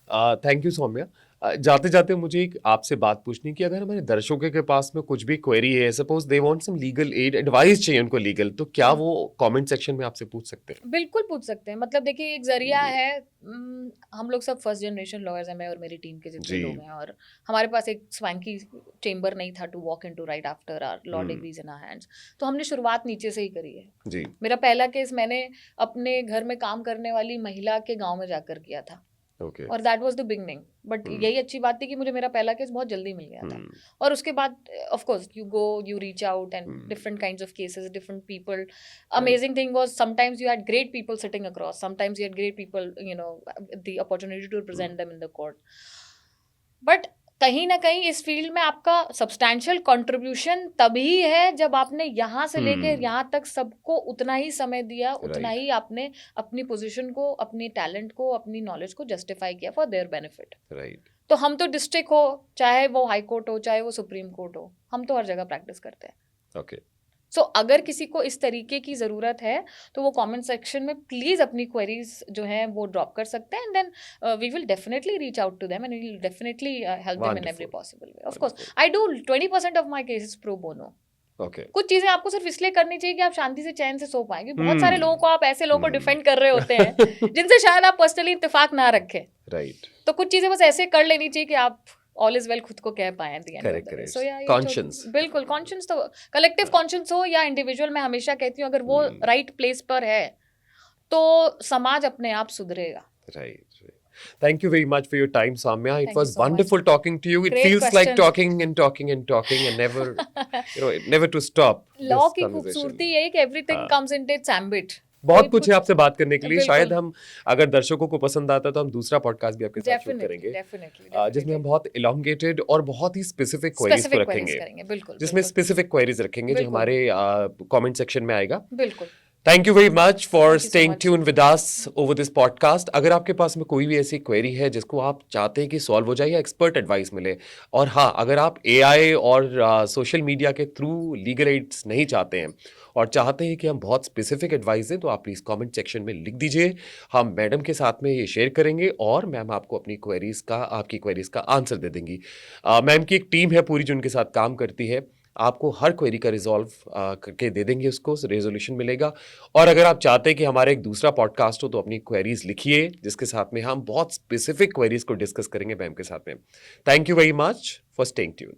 Thank you Saumya. जाते जाते मुझे एक आपसे बात पूछनी कि अगर हमारे दर्शकों के पास में कुछ भी क्वेरी है, suppose they want some legal aid, advice चाहिए उनको लीगल, तो क्या वो कमेंट सेक्शन में आपसे पूछ सकते हैं? बिल्कुल पूछ सकते हैं। मतलब देखिए एक जरिया है, हम लोग सब फर्स्ट जनरेशन लॉयर्स हैं, मैं और मेरी टीम के जितने जी। लोग हैं, और हमारे पास एक स्वैंकी चेंबर नहीं था to walk into right after our law hmm. Degrees in our hands. तो हमने शुरुआत नीचे से ही करी है। जी। मेरा पहला केस मैंने अपने घर में काम करने वाली महिला के गांव में जाकर किया था, ओके। और that was the beginning. But यही अच्छी बात थी कि मुझे मेरा पहला केस बहुत जल्दी मिल गया था, और उसके बाद of course you go, you reach out and different kinds of cases, different people. Amazing thing was sometimes you had great people sitting across, sometimes you had great people, the opportunity to represent them in the court. But कहीं ना कहीं इस field में आपका substantial contribution तभी है जब आपने यहाँ से लेके यहाँ तक सबको उतना ही समय दिया, उतना ही आपने अपनी पोजीशन को, अपनी टैलेंट को, अपनी नॉलेज को जस्टिफाई किया फॉर देयर बेनिफिट। राइट। तो हम तो डिस्ट्रिक्ट हो, चाहे वो हाई कोर्ट हो, चाहे वो सुप्रीम कोर्ट हो, हम तो हर जगह प्रैक्टिस करते हैं। ओके। सो अगर किसी को इस तरीके की ज़रूरत है तो वो कमेंट सेक्शन में प्लीज़ अपनी क्वेरीज जो हैं वो ड्रॉप कर सकते हैं, and then we will definitely reach out to them and we will definitely help them in every possible way. Of course I do 20% of my cases pro bono. Okay. कुछ चीजें आपको सिर्फ इसलिए करनी चाहिए कि आप शांति से चैन से सो पाएं, क्योंकि बहुत सारे लोगों को आप ऐसे लोगों को डिफेंड कर रहे होते हैं जिनसे शायद आप पर्सनली इत्तेफाक ना रखें। राइट। तो कुछ चीजें बस ऐसे कर लेनी चाहिए कि आप ऑल इज वेल खुद को कह पाए at the end of the day. So yeah conscious, बिल्कुल कॉन्शियस, तो कलेक्टिव कॉन्शियस हो या इंडिविजुअल, मैं हमेशा कहती हूँ अगर वो राइट प्लेस पर है तो समाज अपने आप सुधरेगा। Right. Thank you very much for your time, Samya. It Thank you was so wonderful talking to you. It Great feels like questions. talking and talking and talking and never, never to stop. Law this की conversation. खूबसूरती यही कि everything comes into its ambit. बहुत कुछ है आपसे बात करने के लिए। बिल्कुल। शायद हम अगर दर्शकों को पसंद आता तो हम दूसरा पॉडकास्ट भी आपके साथ शूट करेंगे, जिसमें हम बहुत इलांगेटेड और बहुत ही स्पेसिफिक क्वेरीज को रखेंगे, बिल्कुल, जिसमें स्पेसिफिक क्वेरीज रखेंगे जो हमारे कमेंट सेक्शन में आएगा। बिल्कुल। Thank you very much for Thank you so staying much. Tune with us over this podcast. अगर आपके पास में कोई भी ऐसी क्वेरी है जिसको आप चाहते हैं कि सॉल्व हो जाए या एक्सपर्ट एडवाइस मिले, और हाँ, अगर आप एआई और सोशल मीडिया के थ्रू लीगल एड्स नहीं चाहते हैं और चाहते हैं कि हम बहुत स्पेसिफिक एडवाइस दें, तो आप प्लीज़ कमेंट सेक्शन में लिख दीजिए। हम मैडम के साथ में ये शेयर करेंगे और मैम आपको अपनी क्वेरीज का, आपकी क्वेरीज का आंसर दे देंगी। मैम की एक टीम है पूरी जो उनके साथ काम करती है, आपको हर क्वेरी का रिजॉल्व करके दे देंगे, उसको रेजोल्यूशन मिलेगा। और अगर आप चाहते हैं कि हमारा एक दूसरा पॉडकास्ट हो तो अपनी क्वेरीज लिखिए, जिसके साथ में हम बहुत स्पेसिफिक क्वेरीज को डिस्कस करेंगे मैम के साथ में। Thank you very much for staying tune.